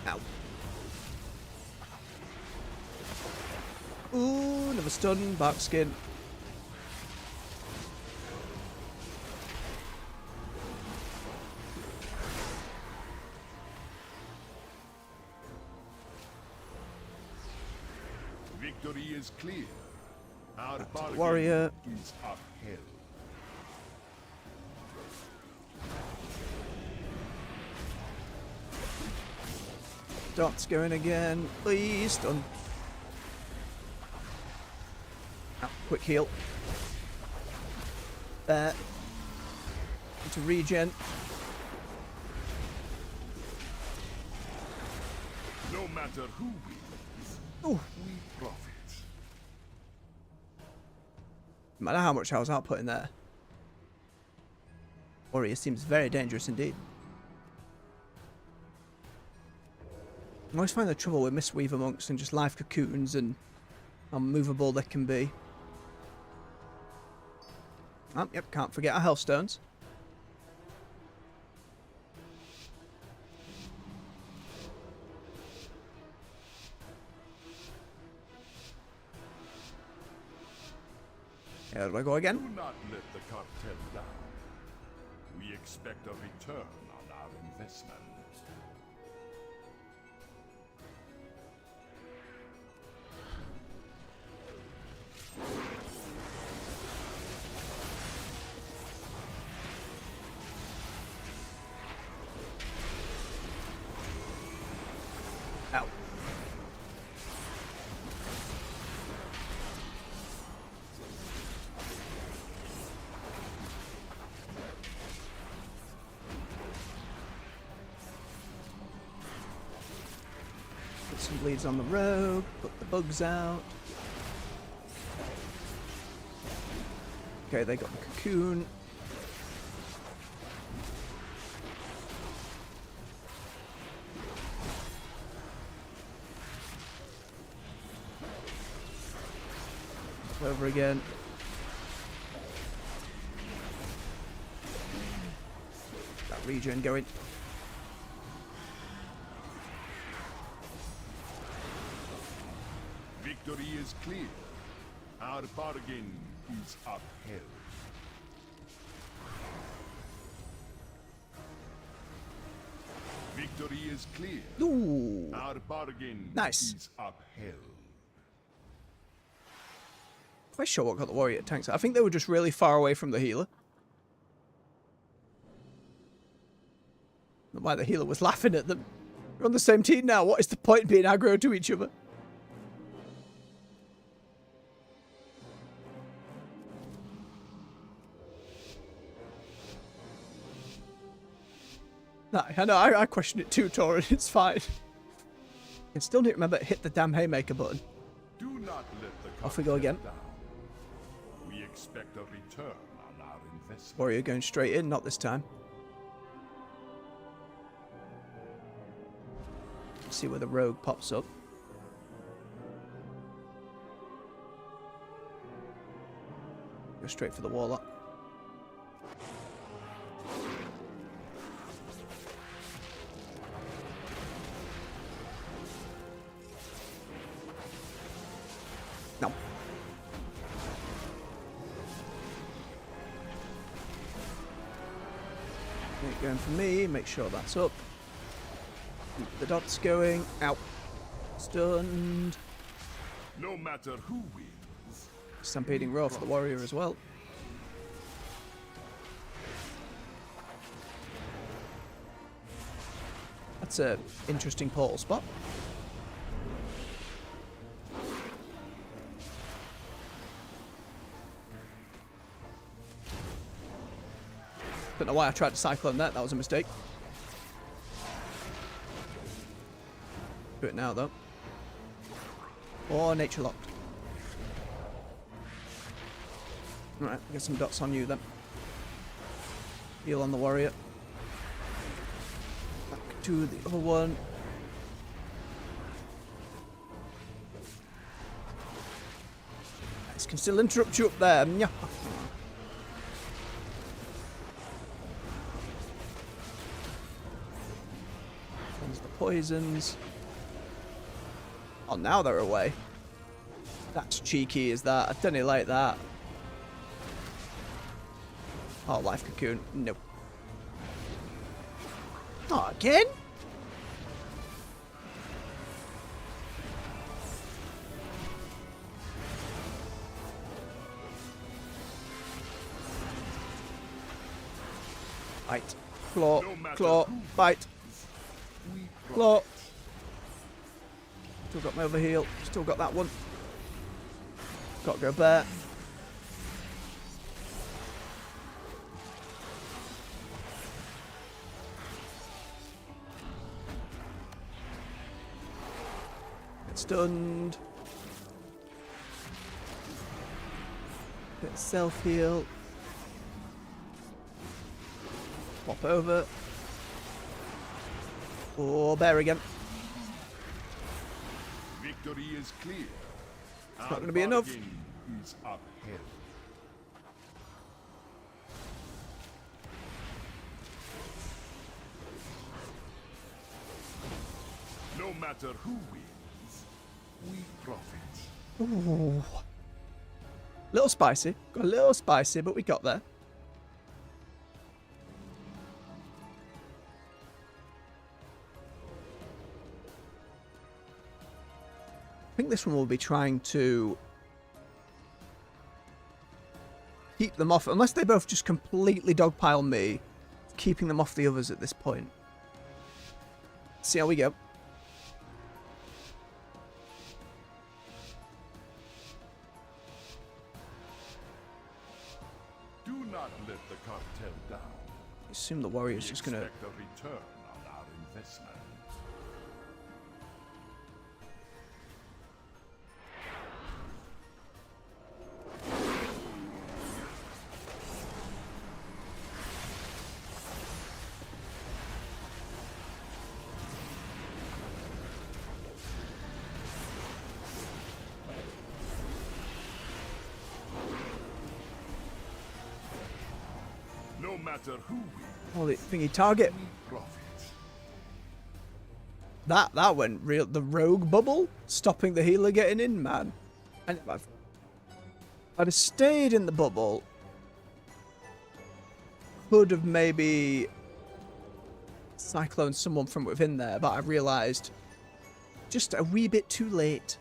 Ow. Ooh, another stun, bark skin. Victory is clear. Our bargain warrior. is upheld. Dots going again. Please, stun. Ow, quick heal. There. To regen. No matter who wins, Ooh. we profit. No matter how much I was outputting there. Warrior seems very dangerous indeed. I always find the trouble with Mistweaver monks and just life cocoons and how movable they can be. Oh, yep, can't forget our health stones. Here do I go again? Do not let the cartel down. We expect a return on our investment. Ow. Put some bleeds on the rogue, put the bugs out. Okay, they got the cocoon. Over again. That regen going. Victory is clear. Our bargain is upheld. Victory is clear. Ooh. Our bargain Nice. is upheld. Quite sure what got the warrior tanks. I think they were just really far away from the healer. Not why the healer was laughing at them. We're on the same team now. What is the point in being aggro to each other? No, I know. I question it too, Torin. It's fine. I still don't remember to hit the damn haymaker button. Do not let the Off we go again. down. We expect a return on our investment. Warrior going straight in, not this time. Let's see where the rogue pops up. Go straight for the warlock. No. Going for me, make sure that's up. Keep the dots going. Out. Stunned. No matter who wins, Stampeding roar for the warrior as well. That's a interesting portal spot. Don't know why I tried to cyclone that. That was a mistake. Do it now though. Or nature locked. Alright, get some dots on you then. Heal on the warrior. Back to the other one. This can still interrupt you up there. There's the poisons. Oh, now they're away. That's cheeky, is that? I don't like that. Oh, life cocoon. Nope. Not again? Bite. Claw. Claw. Bite. Claw. Still got my other heal. Still got that one. Got to go there. Get stunned. Bit self heal. Pop over. Oh, bear again. Victory is clear. It's not going to be enough. Is upheld. No matter who wins, we profit. Ooh. Little spicy. Got a little spicy, but we got there. I think this one will be trying to keep them off, unless they both just completely dogpile me, keeping them off the others at this point. See how we go. Do not let the cartel down. Assume the warrior's just gonna. Expect a return on our investment. No matter who wins, Holy thingy target. we profit. That went real. The rogue bubble stopping the healer getting in, man. And I'd have stayed in the bubble. Could have maybe cycloned someone from within there, but I realised just a wee bit too late.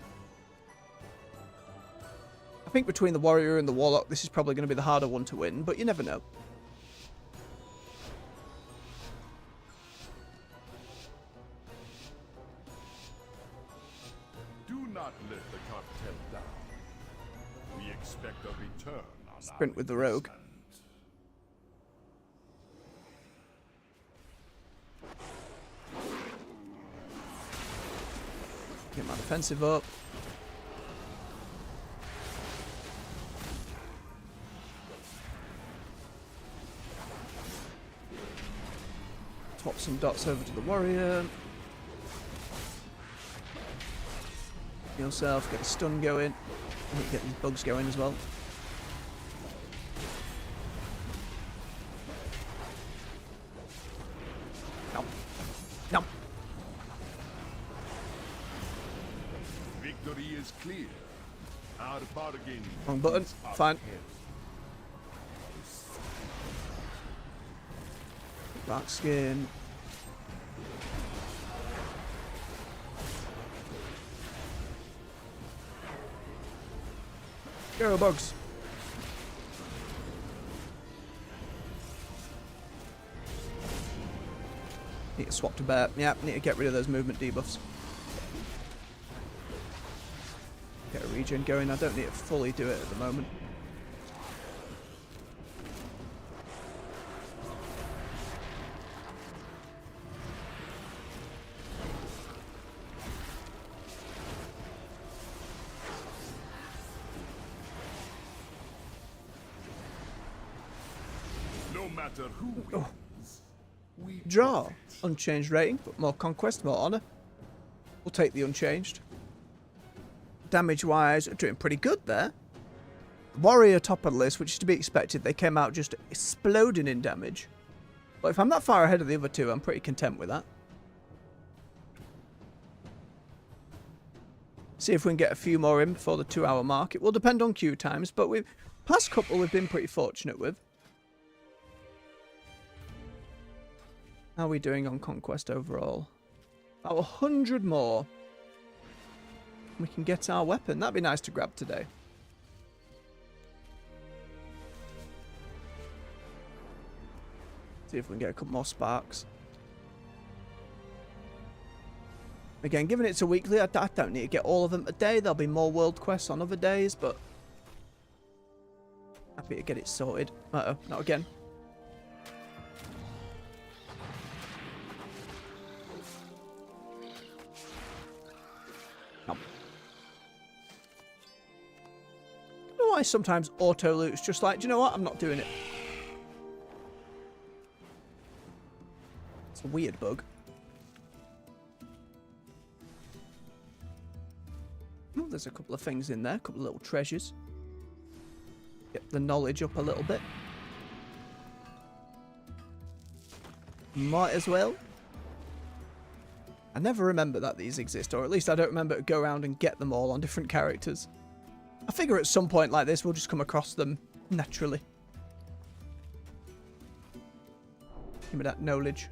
I think between the warrior and the warlock, this is probably going to be the harder one to win, but you never know. Do not let the cartel down. We expect a return on Sprint our with the rogue. investment. Get my defensive up. Swap some dots over to the warrior. Yourself, get a stun going. I need to get these bugs going as well. No. No. Victory is clear. Our bargain. Wrong button. is Fine. upheld. Dark skin. Go, bugs. Need to swap to bear. Yeah, need to get rid of those movement debuffs. Get a regen going. I don't need to fully do it at the moment. matter who wins, we Draw. profit. Unchanged rating, but more conquest, more honor. We'll take the unchanged. Damage-wise, doing pretty good there. Warrior top of the list, which is to be expected. They came out just exploding in damage. But if I'm that far ahead of the other two, I'm pretty content with that. See if we can get a few more in before the 2-hour mark. It will depend on queue times, but we've past couple we've been pretty fortunate with. How are we doing on conquest overall? About 100 more. We can get our weapon. That'd be nice to grab today. See if we can get a couple more sparks. Again, given it's a weekly, I don't need to get all of them today. There'll be more world quests on other days, but happy to get it sorted. Uh-oh, not again. No. I don't know why sometimes auto loot's just like, do you know what? I'm not doing it. It's a weird bug. Oh, there's a couple of things in there, a couple of little treasures. Get the knowledge up a little bit. Might as well. I never remember that these exist, or at least I don't remember to go around and get them all on different characters. I figure at some point like this we'll just come across them naturally. Give me that knowledge.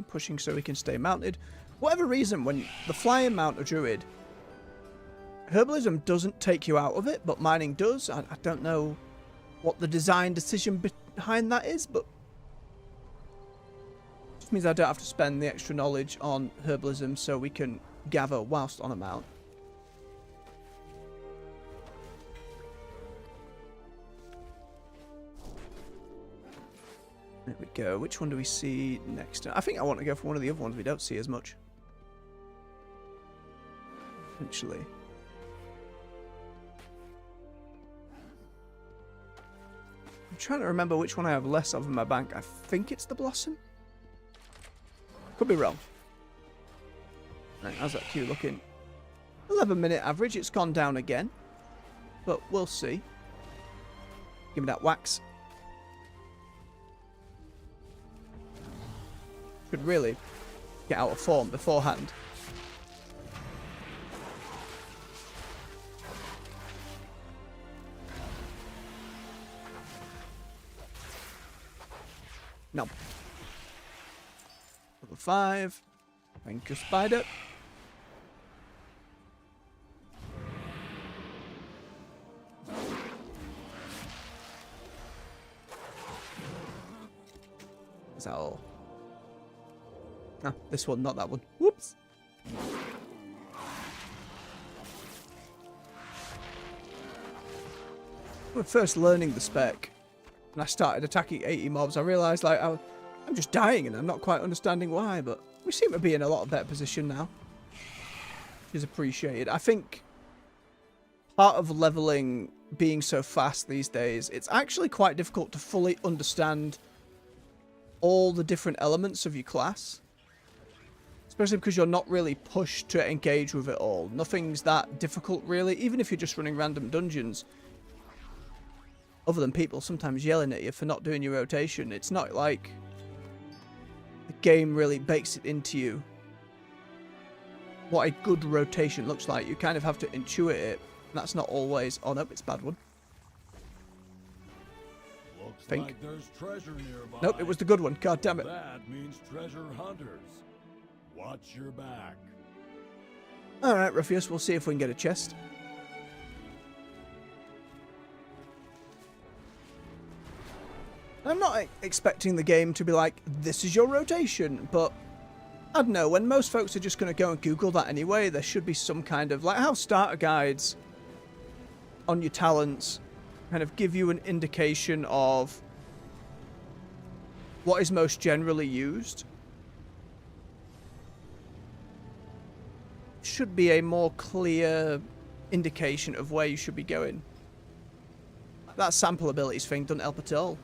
Pushing so we can stay mounted. Whatever reason, when the flying mount a druid, herbalism doesn't take you out of it, but mining does. I don't know what the design decision behind that is, but it just means I don't have to spend the extra knowledge on herbalism so we can gather whilst on a mount. There we go. Which one do we see next? I think I want to go for one of the other ones we don't see as much. Potentially. I'm trying to remember which one I have less of in my bank. I think it's the Blossom. Could be wrong. Right, how's that queue looking? 11-minute average. It's gone down again. But we'll see. Give me that wax. Could really get out of form beforehand. No. Level 5. Thank you, spider. Is that all? Ah, this one, not that one. Whoops. When first learning the spec, and I started attacking 80 mobs, I realised like I'm just dying and I'm not quite understanding why, but we seem to be in a lot better position now, which is appreciated. I think part of leveling being so fast these days, it's actually quite difficult to fully understand all the different elements of your class. Especially because you're not really pushed to engage with it all. Nothing's that difficult, really. Even if you're just running random dungeons. Other than people sometimes yelling at you for not doing your rotation. It's not like the game really bakes it into you what a good rotation looks like. You kind of have to intuit it. And that's not always... Oh, nope, it's a bad one. Looks Think. like there's treasure nearby. Nope, it was the good one. God damn it. That means treasure hunters. Watch your back. Alright, Ruffius, we'll see if we can get a chest. I'm not expecting the game to be like, this is your rotation, but I don't know, when most folks are just going to go and Google that anyway, there should be some kind of, like how starter guides on your talents kind of give you an indication of what is most generally used. should be a more clear indication of where you should be going. That sample abilities thing doesn't help at all.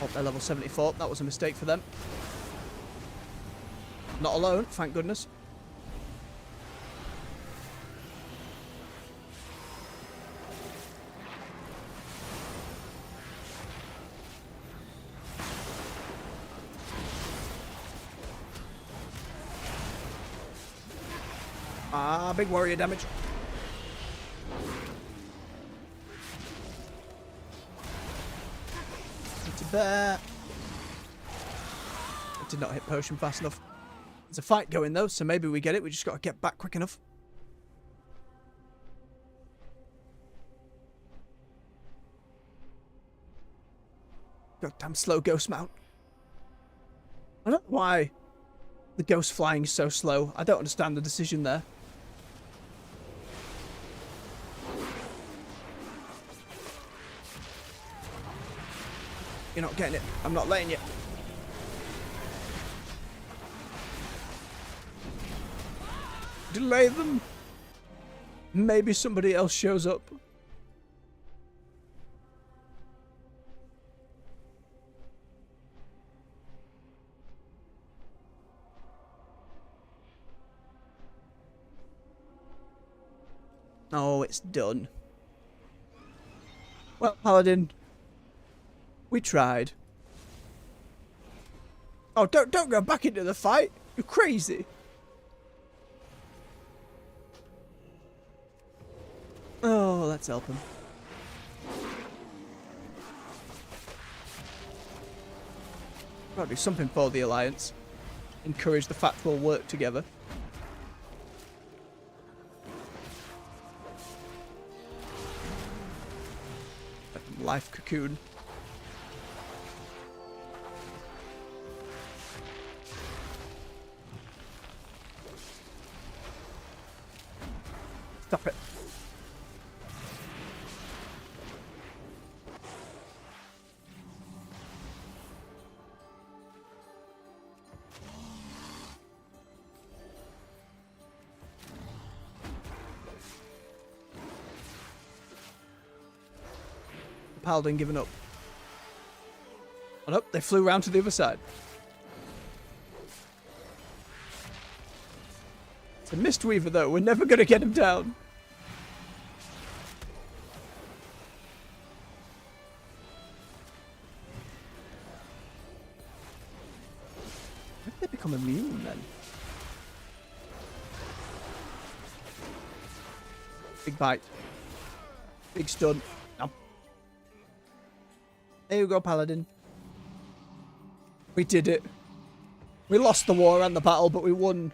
Oh, they're level 74. That was a mistake for them. Not alone, thank goodness. Ah, big warrior damage. Bear. I did not hit potion fast enough. There's a fight going though, so maybe we get it. We just got to get back quick enough. Goddamn slow ghost mount. I don't know why the ghost flying is so slow. I don't understand the decision there. You're not getting it. I'm not letting you. Delay them. Maybe somebody else shows up. Oh, it's done. Well, Paladin, we tried. Oh, don't go back into the fight. You're crazy. Oh, let's help him. Gotta do something for the Alliance. Encourage the fact we'll work together. Life cocoon. Stop it. Paladin giving up. Oh no, they flew round to the other side. It's a Mistweaver though, we're never gonna get him down. How did they become immune then? Big bite. Big stun. No. There you go, Paladin. We did it. We lost the war and the battle, but we won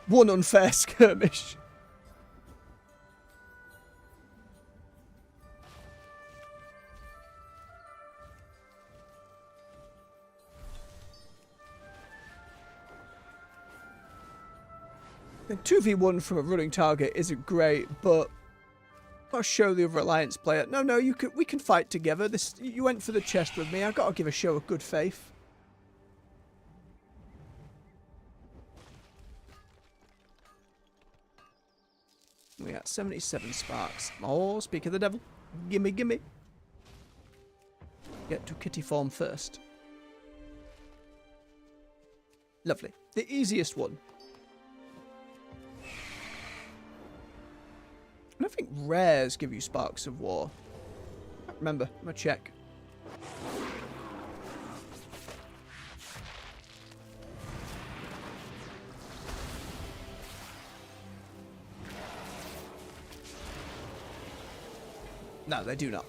one unfair skirmish. The 2v1 from a running target isn't great, but gotta show the other Alliance player. No, we can fight together. You went for the chest with me. I gotta give a show of good faith. We got 77 sparks. Oh, speak of the devil. Gimme, gimme. Get to kitty form first. Lovely. The easiest one. I don't think rares give you sparks of war. I can't remember. I'm gonna check. No, they do not.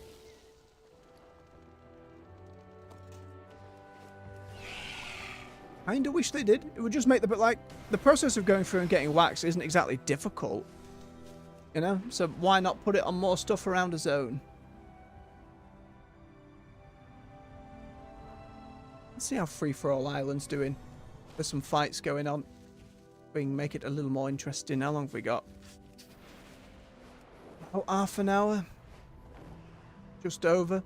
I kinda wish they did. It would just make the process of going through and getting wax isn't exactly difficult. You know? So why not put it on more stuff around a zone? Let's see how Free-for-All Island's doing. There's some fights going on. We can make it a little more interesting. How long have we got? Oh, half an hour. Just over.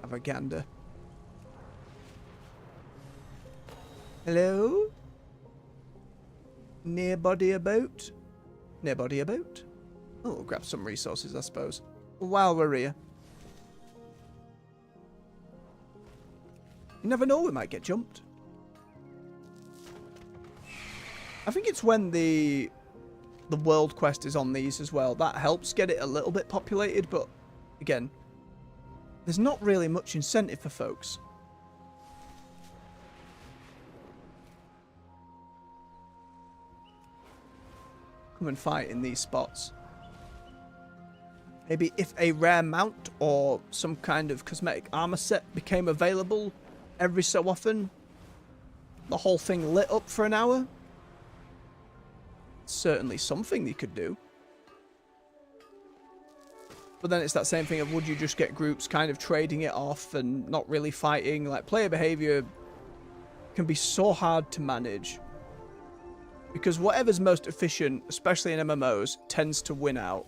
Have a gander. Hello? Nearbody about? Nearbody about? Oh, we'll grab some resources, I suppose. While we're here. You never know, we might get jumped. I think it's when the world quest is on these as well. That helps get it a little bit populated, but again, there's not really much incentive for folks. Come and fight in these spots. Maybe if a rare mount or some kind of cosmetic armor set became available every so often, the whole thing lit up for an hour. Certainly something you could do. But then it's that same thing of, would you just get groups kind of trading it off and not really fighting? Like, player behavior can be so hard to manage. Because whatever's most efficient, especially in MMOs, tends to win out.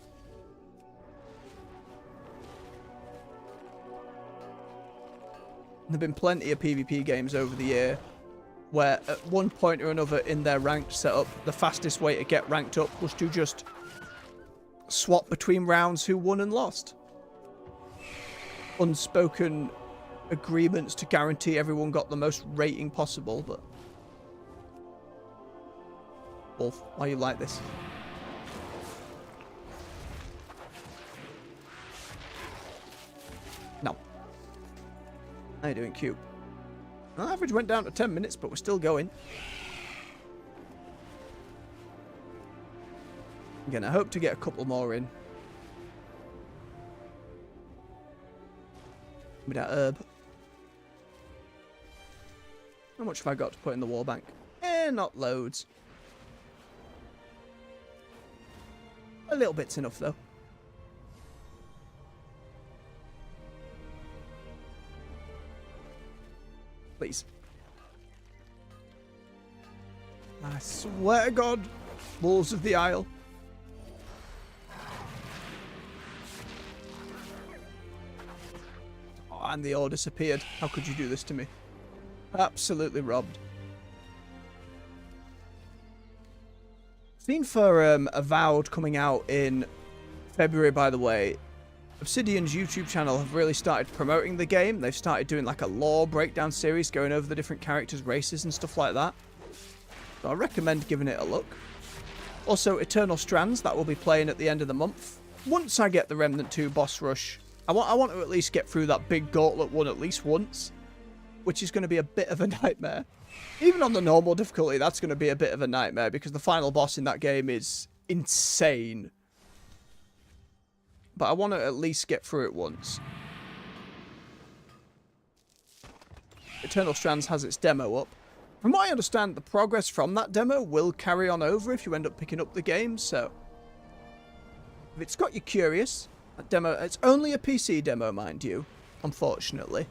There have been plenty of PvP games over the year where at one point or another in their ranked setup, the fastest way to get ranked up was to just swap between rounds who won and lost. Unspoken agreements to guarantee everyone got the most rating possible, but... Wolf, why are you like this? No. How you doing, Cube? Our average went down to 10 minutes, but we're still going. Again, I hope to get a couple more in. With that herb. How much have I got to put in the war bank? Not loads. A little bit's enough, though. Please. I swear to God, Wolves of the Isle. Oh, and the ore disappeared. How could you do this to me? Absolutely robbed. Seen for Avowed coming out in February, by the way. Obsidian's YouTube channel have really started promoting the game. They've started doing like a lore breakdown series, going over the different characters' races and stuff like that. So I recommend giving it a look. Also, Eternal Strands, that will be playing at the end of the month. Once I get the Remnant 2 boss rush, I want to at least get through that big gauntlet one at least once, which is going to be a bit of a nightmare. Even on the normal difficulty, that's going to be a bit of a nightmare because the final boss in that game is insane. But I want to at least get through it once. Eternal Strands has its demo up. From what I understand, the progress from that demo will carry on over if you end up picking up the game, so... if it's got you curious, that demo... it's only a PC demo, mind you, unfortunately.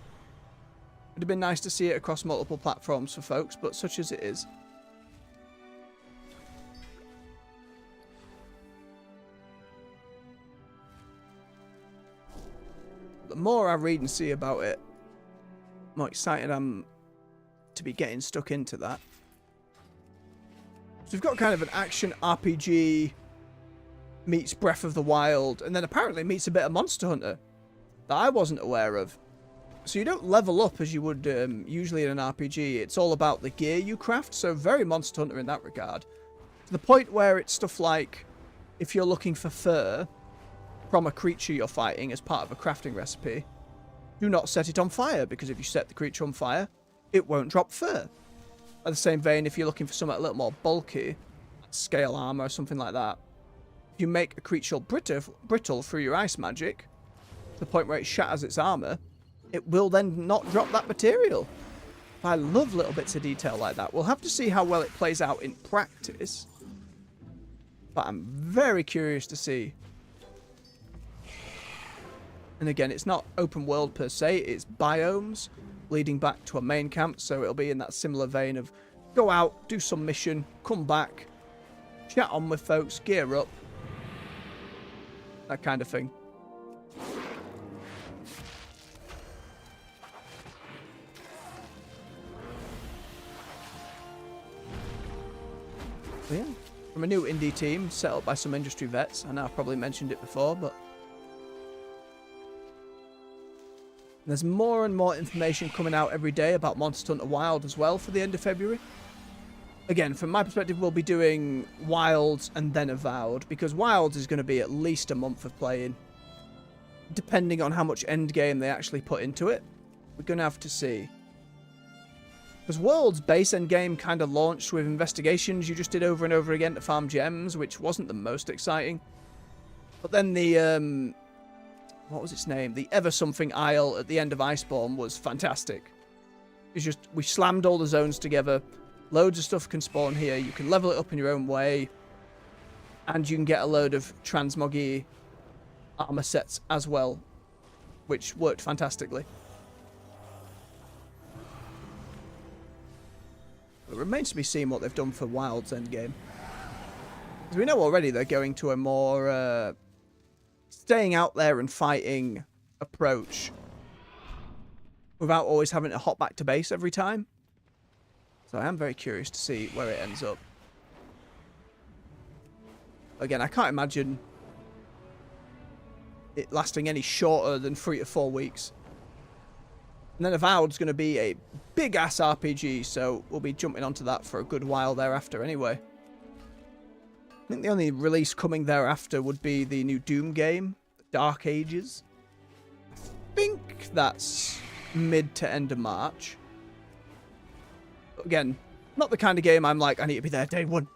It'd have been nice to see it across multiple platforms for folks, but such as it is. The more I read and see about it, the more excited I'm to be getting stuck into that. So we've got kind of an action RPG meets Breath of the Wild, and then apparently meets a bit of Monster Hunter that I wasn't aware of. So you don't level up as you would usually in an RPG. It's all about the gear you craft, so very Monster Hunter in that regard. To the point where it's stuff like, if you're looking for fur from a creature you're fighting as part of a crafting recipe, do not set it on fire, because if you set the creature on fire, it won't drop fur. In the same vein, if you're looking for something a little more bulky, scale armor or something like that, you make a creature brittle through your ice magic, to the point where it shatters its armor, it will then not drop that material. I love little bits of detail like that. We'll have to see how well it plays out in practice, but I'm very curious to see. And again, it's not open world per se, it's biomes leading back to a main camp, so it'll be in that similar vein of go out, do some mission, come back, chat on with folks, gear up, that kind of thing. Yeah, from a new indie team set up by some industry vets. I know I've probably mentioned it before, but there's more and more information coming out every day about Monster Hunter Wild as well for the end of February. Again, from my perspective, we'll be doing Wilds and then Avowed, because Wilds is going to be at least a month of playing, depending on how much endgame they actually put into it. We're going to have to see. Because World's base endgame kind of launched with investigations you just did over and over again to farm gems, which wasn't the most exciting. But then the, what was its name? The Ever Something Isle at the end of Iceborne was fantastic. It's just, we slammed all the zones together. Loads of stuff can spawn here. You can level it up in your own way. And you can get a load of transmoggy armor sets as well, which worked fantastically. It remains to be seen what they've done for Wild's endgame. Because we know already they're going to a more staying out there and fighting approach without always having to hop back to base every time. So I am very curious to see where it ends up. Again, I can't imagine it lasting any shorter than 3 to 4 weeks. And then Avowed's going to be a big-ass RPG, so we'll be jumping onto that for a good while thereafter anyway. I think the only release coming thereafter would be the new Doom game, Dark Ages. I think that's mid to end of March. But again, not the kind of game I'm like, I need to be there day one.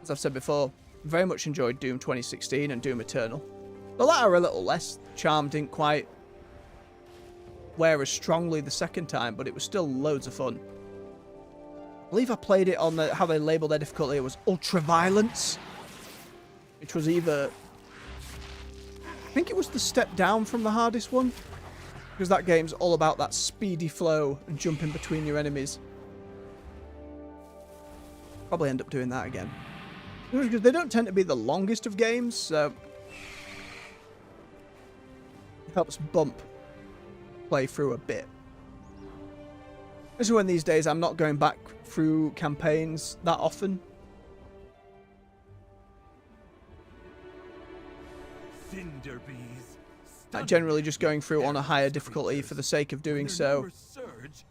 As I've said before, very much enjoyed Doom 2016 and Doom Eternal. The latter a little less. Charm didn't quite wear as strongly the second time, but it was still loads of fun. I believe I played it on how they labelled their difficulty. It was Ultra Violence, which was either... I think it was the step down from the hardest one, because that game's all about that speedy flow and jumping between your enemies. Probably end up doing that again. Because they don't tend to be the longest of games, so... helps bump play through a bit. This is when these days I'm not going back through campaigns that often. Cinder bees. I'm generally just going through on a higher difficulty for the sake of doing so.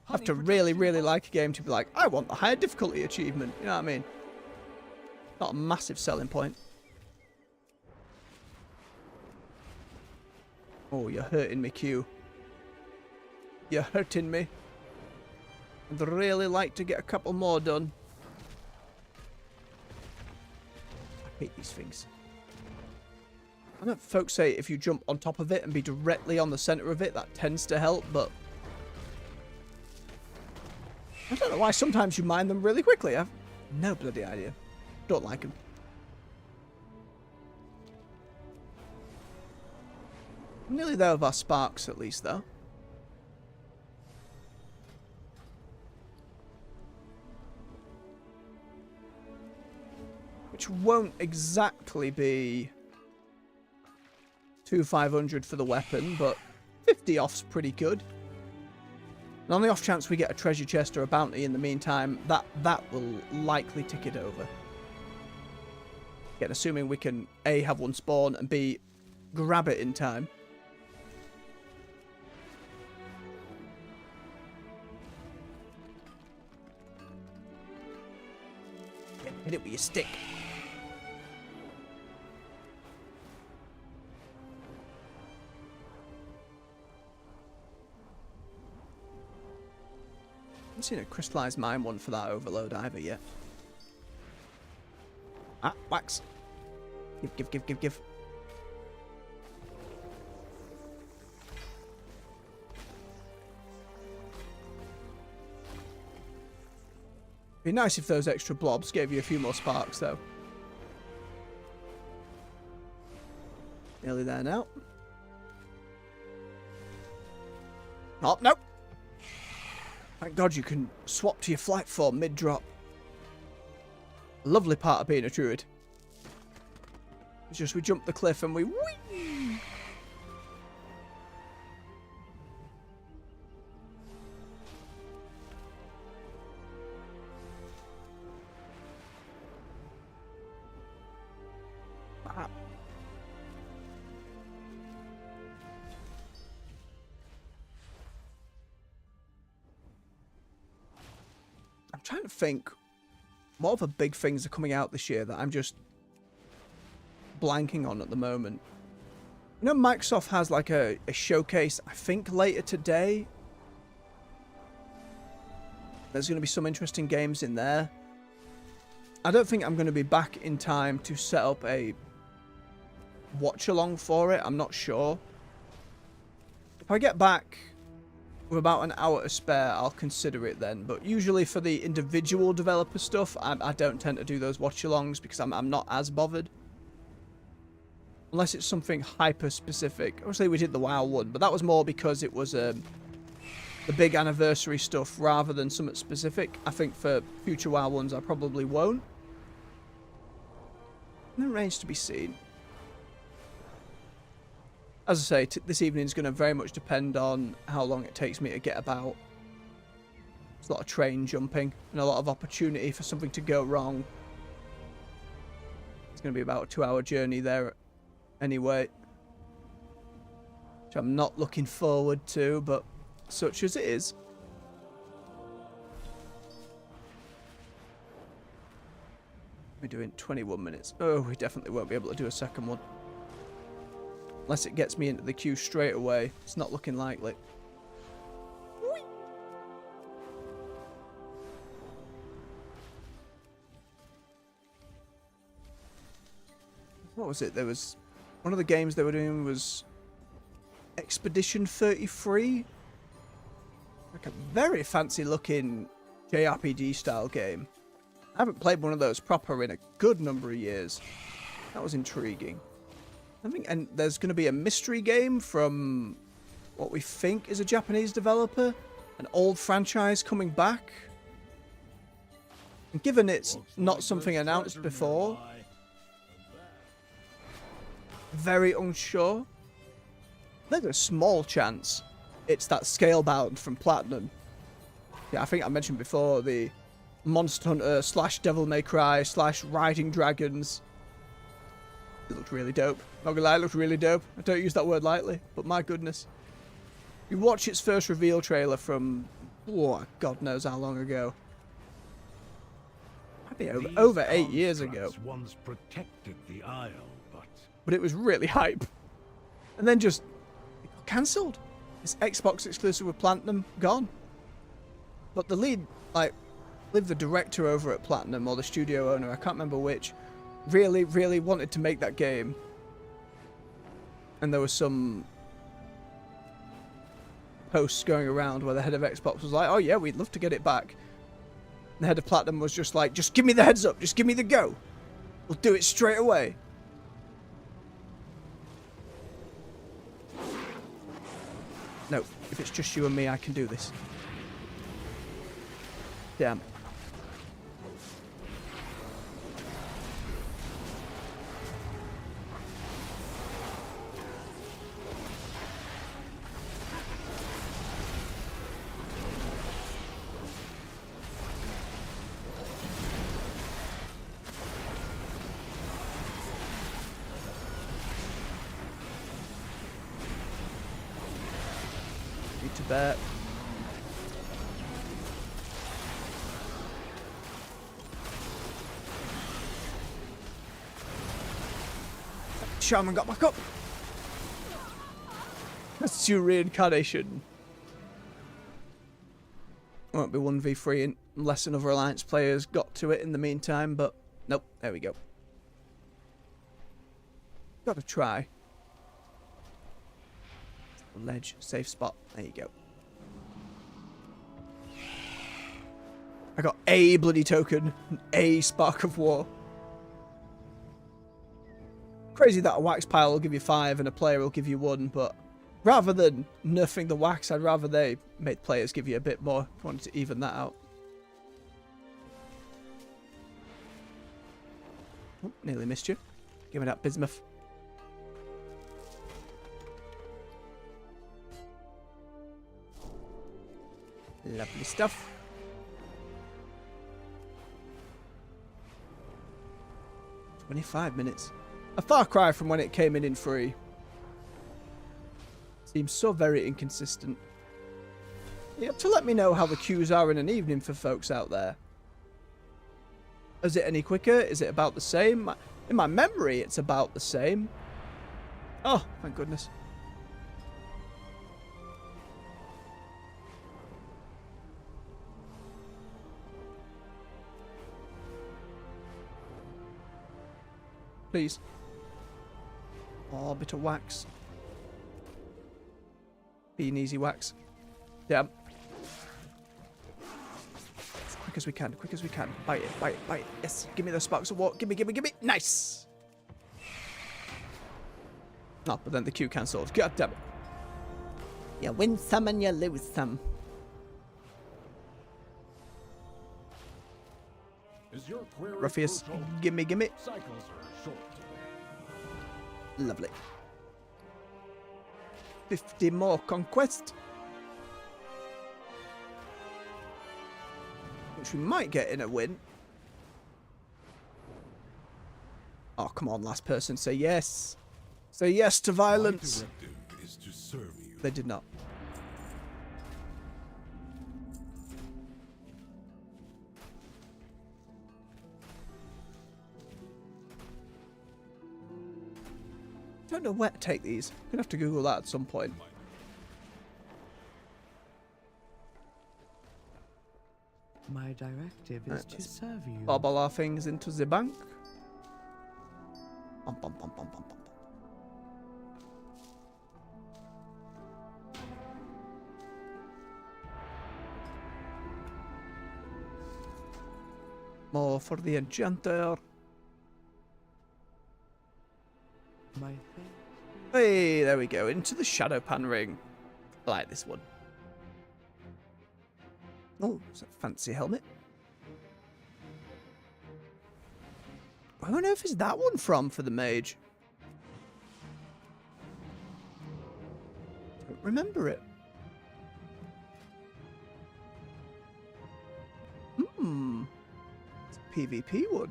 I have to really, really like a game to be like, I want the higher difficulty achievement. You know what I mean? Not a massive selling point. Oh, you're hurting me, Q. You're hurting me. I'd really like to get a couple more done. I hate these things. I know folks say if you jump on top of it and be directly on the center of it, that tends to help, but... I don't know why sometimes you mine them really quickly. I've no bloody idea. Don't like them. I'm nearly there with our sparks, at least, though. Which won't exactly be 2,500 for the weapon, but 50 off's pretty good. And on the off chance we get a treasure chest or a bounty in the meantime, that will likely tick it over. Again, assuming we can A, have one spawn, and B, grab it in time. Hit it with your stick. I haven't seen a crystallized mine one for that overload either yet. Ah, wax. Give. Be nice if those extra blobs gave you a few more sparks, though. Nearly there now. Oh, no! Thank God you can swap to your flight form mid-drop. Lovely part of being a druid. It's just we jump the cliff and we... whee! trying to think what other big things are coming out this year that I'm just blanking on at the moment. You know, Microsoft has like a showcase, I think later today. There's going to be some interesting games in there. I don't think I'm going to be back in time to set up a watch along for it. I'm not sure. If I get back with about an hour to spare, I'll consider it then. But usually for the individual developer stuff, I don't tend to do those watch-alongs because I'm not as bothered. Unless it's something hyper-specific. Obviously, we did the WoW one, but that was more because it was the big anniversary stuff rather than something specific. I think for future WoW ones, I probably won't. No range to be seen. As I say, this evening is going to very much depend on how long it takes me to get about. There's a lot of train jumping and a lot of opportunity for something to go wrong. It's going to be about a 2-hour journey there anyway, which I'm not looking forward to, but such as it is. We're doing 21 minutes. Oh, we definitely won't be able to do a second one. Unless it gets me into the queue straight away. It's not looking likely. What was it? There was... One of the games they were doing was... Expedition 33? Like a very fancy looking JRPG style game. I haven't played one of those proper in a good number of years. That was intriguing. I think, and there's going to be a mystery game from what we think is a Japanese developer. An old franchise coming back. And given it's not something announced before, very unsure. There's a small chance it's that Scalebound from Platinum. Yeah, I think I mentioned before the Monster Hunter / Devil May Cry / Riding Dragons. It looked really dope. Not gonna lie, it looked really dope. I don't use that word lightly, but my goodness. You watch its first reveal trailer from, oh, God knows how long ago. Might be over 8 years ago. Once protected the Isle, but it was really hype. And then just it got cancelled. It's Xbox exclusive with Platinum, gone. But the lead, the director over at Platinum, or the studio owner, I can't remember which, really, really wanted to make that game. And there was some posts going around where the head of Xbox was like, oh yeah, we'd love to get it back. And the head of Platinum was just like, just give me the heads up, just give me the go. We'll do it straight away. No, if it's just you and me, I can do this. Damn. Need to bet. Shaman got back up. That's your reincarnation. Won't be 1v3 unless another Alliance players got to it in the meantime, but nope, there we go. Gotta try. Ledge, safe spot. There you go. I got a bloody token, a Spark of War. Crazy that a wax pile will give you 5 and a player will give you 1, but rather than nerfing the wax, I'd rather they made players give you a bit more. Wanted to even that out. Oh, nearly missed you. Give me that bismuth. Lovely stuff. "25 minutes. A far cry from when it came in free. Seems so very inconsistent. You have to let me know how the queues are in an evening for folks out there. Is it any quicker? Is it about the same? In my memory, it's about the same. Oh, thank goodness. Please. Oh, a bit of wax. Be an easy wax. Yeah. As quick as we can, quick as we can. Bite it, bite it, bite it. Yes, give me those sparks of water. Give me, give me, give me. Nice! Oh, but then the queue cancelled. God damn it. You win some and you lose some. Is your query Ruffius, crucial? gimme, gimme. Cycles are short today. Lovely. 50 more conquest. Which we might get in a win. Oh, come on, last person. Say yes. Say yes to violence. My directive is to serve you. They did not. Don't know where to take these. I'm gonna have to Google that at some point. My directive is to serve you. Bobble our things into the bank. Bum, bum, bum, bum, bum, bum. More for the enchanter. My Hey, there we go. Into the shadow pan ring. I like this one. Oh, it's a fancy helmet. I don't know if it's that one from for the mage. Don't remember it. It's a PvP one.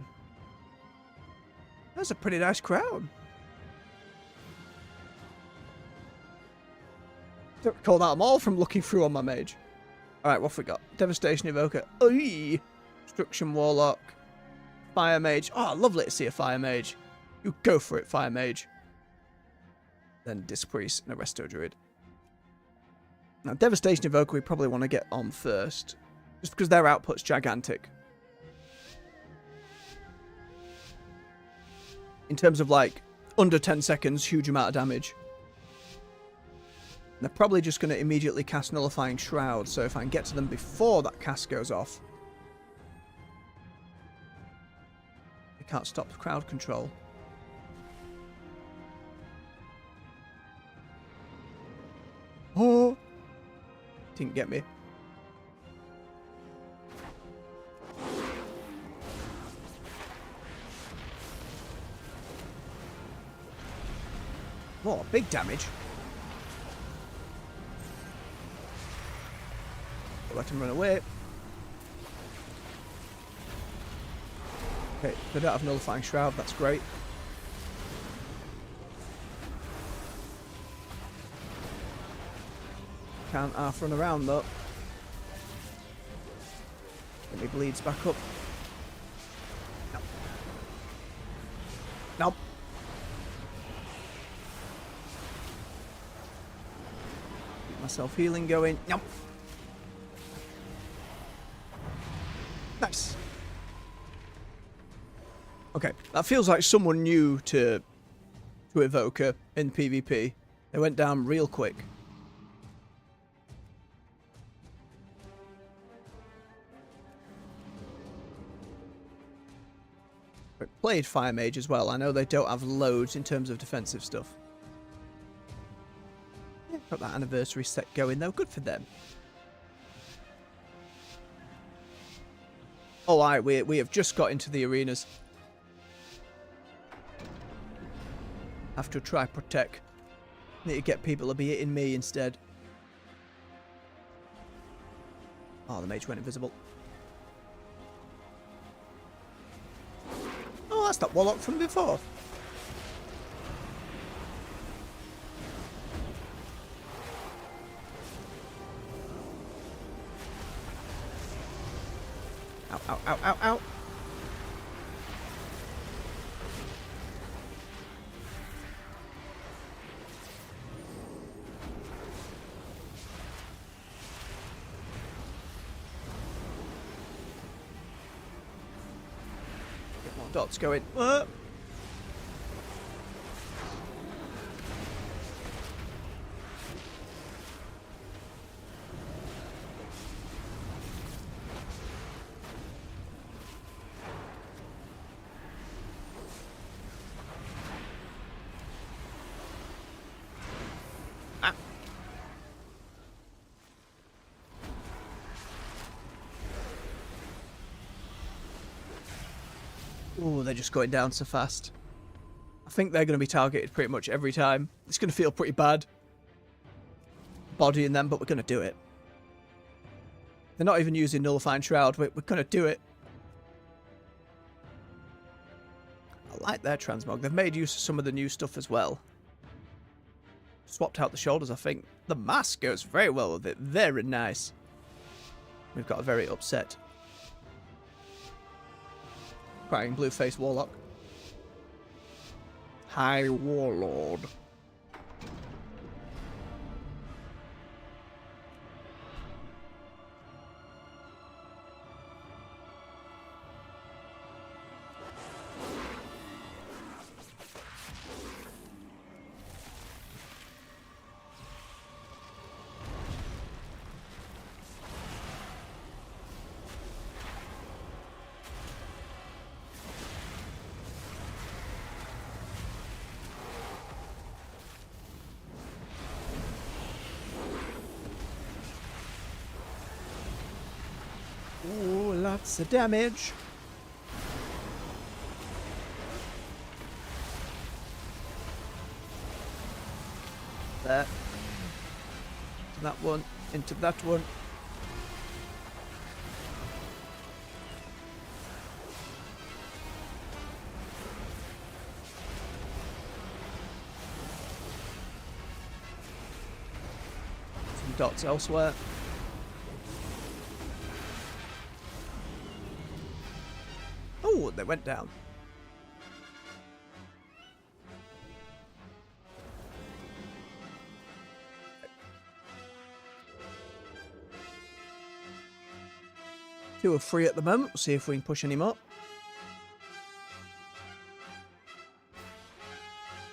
That's a pretty nice crown. Don't recall that I'm all from looking through on my mage. Alright, what have we got? Devastation Evoker. Oy! Destruction Warlock. Fire Mage. Oh, lovely to see a Fire Mage. You go for it, Fire Mage. Then Disc Priest and a Resto Druid. Now, Devastation Evoker we probably want to get on first. Just because their output's gigantic. In terms of, like, under 10 seconds, huge amount of damage. They're probably just going to immediately cast Nullifying Shroud, so if I can get to them before that cast goes off, they can't stop the crowd control. Oh! Didn't get me. Oh, big damage. Let him run away. Okay, they don't have Nullifying Shroud, that's great. Can't half run around though. Let me bleeds back up. Nope. Nope. Keep myself healing going. Nope. Nice. Okay, that feels like someone new to Evoker in PvP. They went down real quick. I played Fire Mage as well. I know they don't have loads in terms of defensive stuff. Yeah, got that anniversary set going though. Good for them. Oh, aye, we have just got into the arenas. Have to try protect. Need to get people to be hitting me instead. Oh, the mage went invisible. Oh, that's that Warlock from before. Ow, ow, ow, ow, ow. More dots going. Oh, they're just going down so fast. I think they're going to be targeted pretty much every time. It's going to feel pretty bad bodying them, but we're going to do it. They're not even using Nullifying Shroud. We're going to do it. I like their transmog. They've made use of some of the new stuff as well. Swapped out the shoulders, I think. The mask goes very well with it. Very nice. We've got a very upset crying blue-faced warlock. High Warlord. Ooh, lots of damage. There. That one, into that one. Some dots elsewhere. Oh, they went down. Two are free at the moment. We'll see if we can push any more.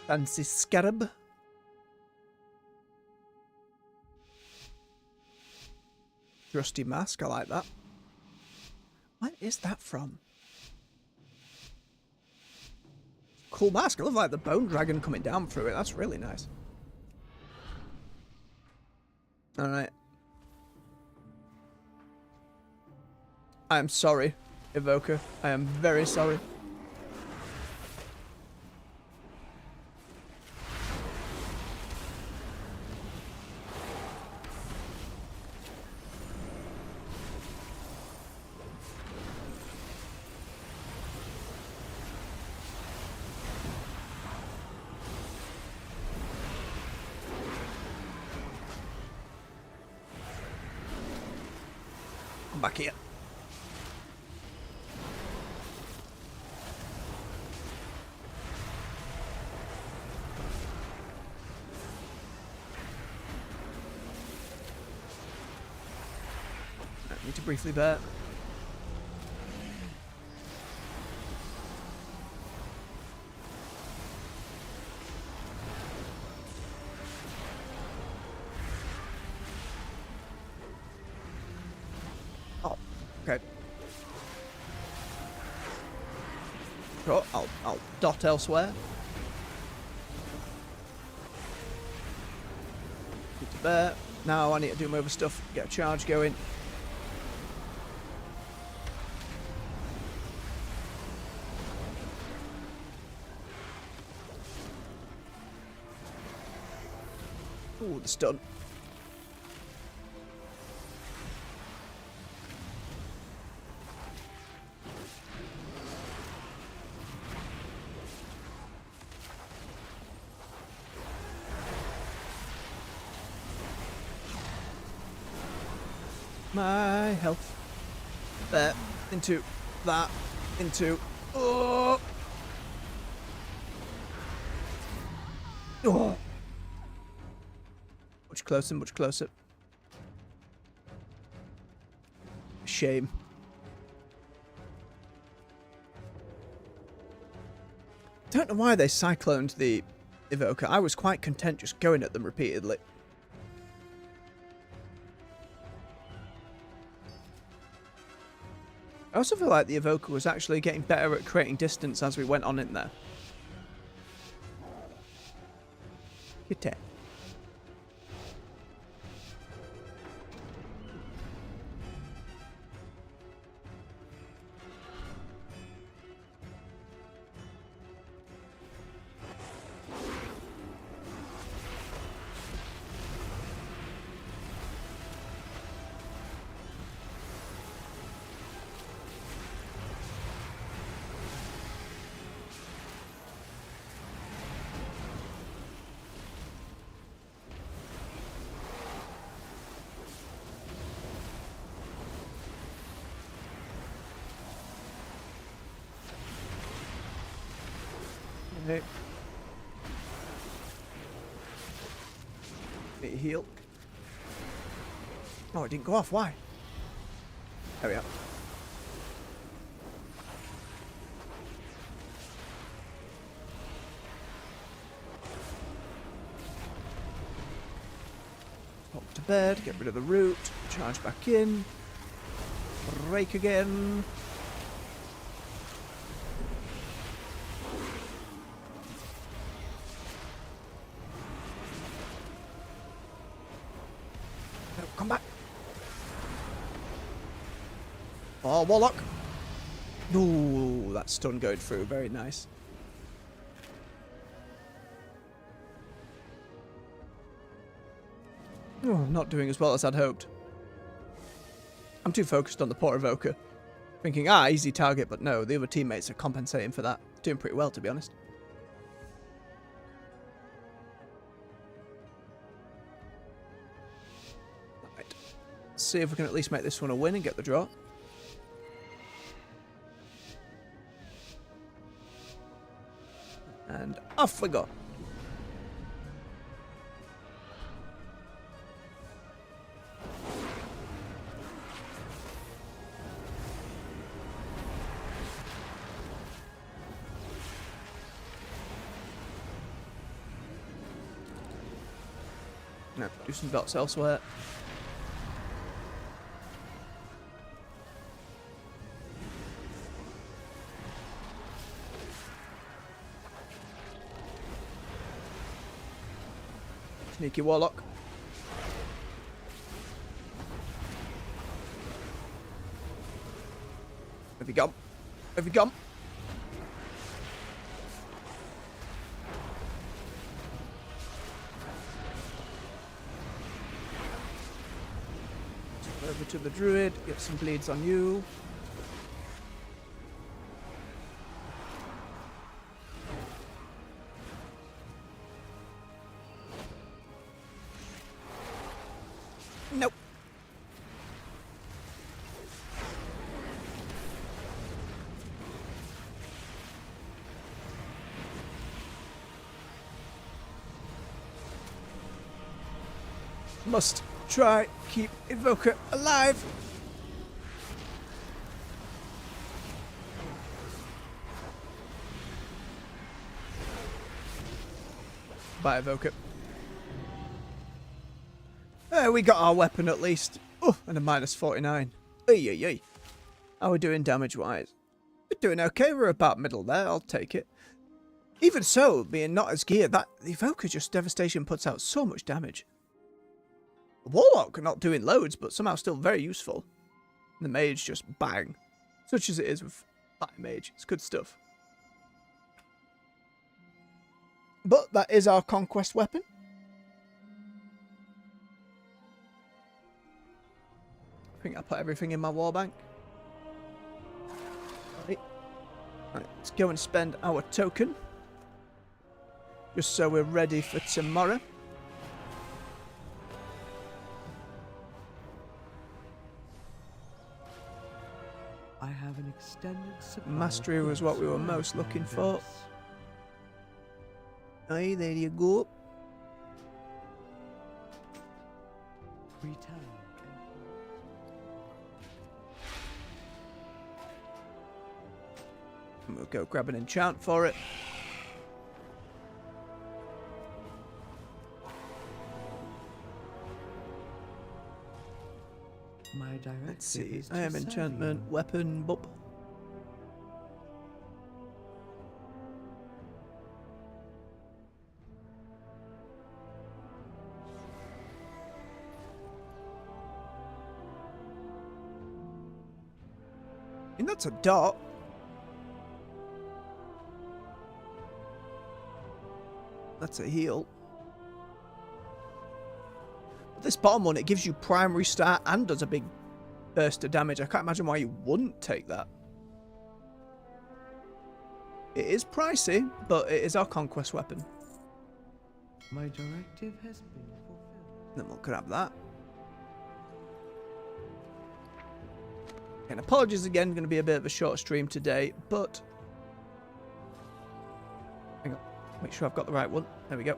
Fancy Scarab. Rusty Mask, I like that. Where is that from? Cool mask. I love like the bone dragon coming down through it. That's really nice. Alright. I am sorry, Evoker. I am very sorry. Come back here. I need to briefly bet. Oh, okay. Sure, I'll dot elsewhere. Need to bear. Now I need to do my other stuff. Get a charge going. Ooh, the stun. My health. There. Into that. Into. Oh! Oh! Much closer, much closer. Shame. Don't know why they cycloned the Evoker. I was quite content just going at them repeatedly. I also feel like the Evoker was actually getting better at creating distance as we went on in there. Hit it. Okay. Need to heal. Oh, it didn't go off. Why? There we are. Pop to bed, get rid of the root, charge back in, break again. No, come back. Oh, Warlock. Ooh, that stun going through, very nice. Oh, not doing as well as I'd hoped. I'm too focused on the poor Evoker. Thinking, easy target, but no, the other teammates are compensating for that. Doing pretty well, to be honest. Right. See if we can at least make this one a win and get the draw. And off we go. No, do some dots elsewhere. Sneaky Warlock. Have you gone? Have you gone? Over to the Druid, get some bleeds on you. Nope. Must try keep Evoker alive. Bye, Evoker. We got our weapon at least. Oh, and a minus 49. Ay. How are we doing damage-wise? We're doing okay. We're about middle there. I'll take it. Even so, being not as geared, the Evoker just Devastation puts out so much damage. The Warlock not doing loads, but somehow still very useful. And the Mage just bang. Such as it is with Fire Mage. It's good stuff. But that is our conquest weapon. I think I put everything in my war bank. Right, let's go and spend our token. Just so we're ready for tomorrow. I have an extended supply. Mastery was what we were most looking for. Aye, there you go. Return. And we'll go grab an enchant for it. directive Let's see. is to I am serve enchantment, you. weapon, bump. And that's a dot. That's a heal. But this bottom one, it gives you primary stat and does a big burst of damage. I can't imagine why you wouldn't take that. It is pricey, but it is our conquest weapon. My directive has been fulfilled. Then we'll grab that. And apologies again, going to be a bit of a short stream today, but hang on, make sure I've got the right one. There we go.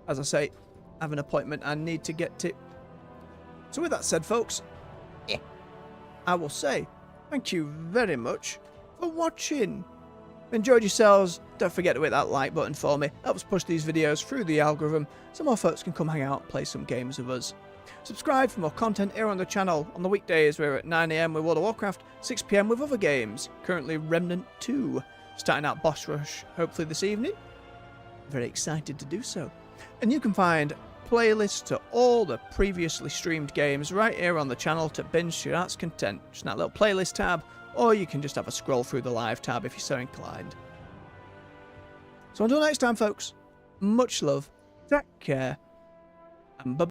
As I say, I have an appointment I need to get to. So with that said, folks, I will say thank you very much for watching. Enjoyed yourselves. Don't forget to hit that like button for me. Helps push these videos through the algorithm so more folks can come hang out and play some games with us. Subscribe for more content here on the channel. On the weekdays we're at 9 AM with World of Warcraft, 6 PM with other games. Currently Remnant 2. Starting out Boss Rush hopefully this evening. Very excited to do so. And you can find playlists to all the previously streamed games right here on the channel to binge to your heart's content. Just in that little playlist tab, or you can just have a scroll through the live tab if you're so inclined. So until next time folks, much love, take care, and bye.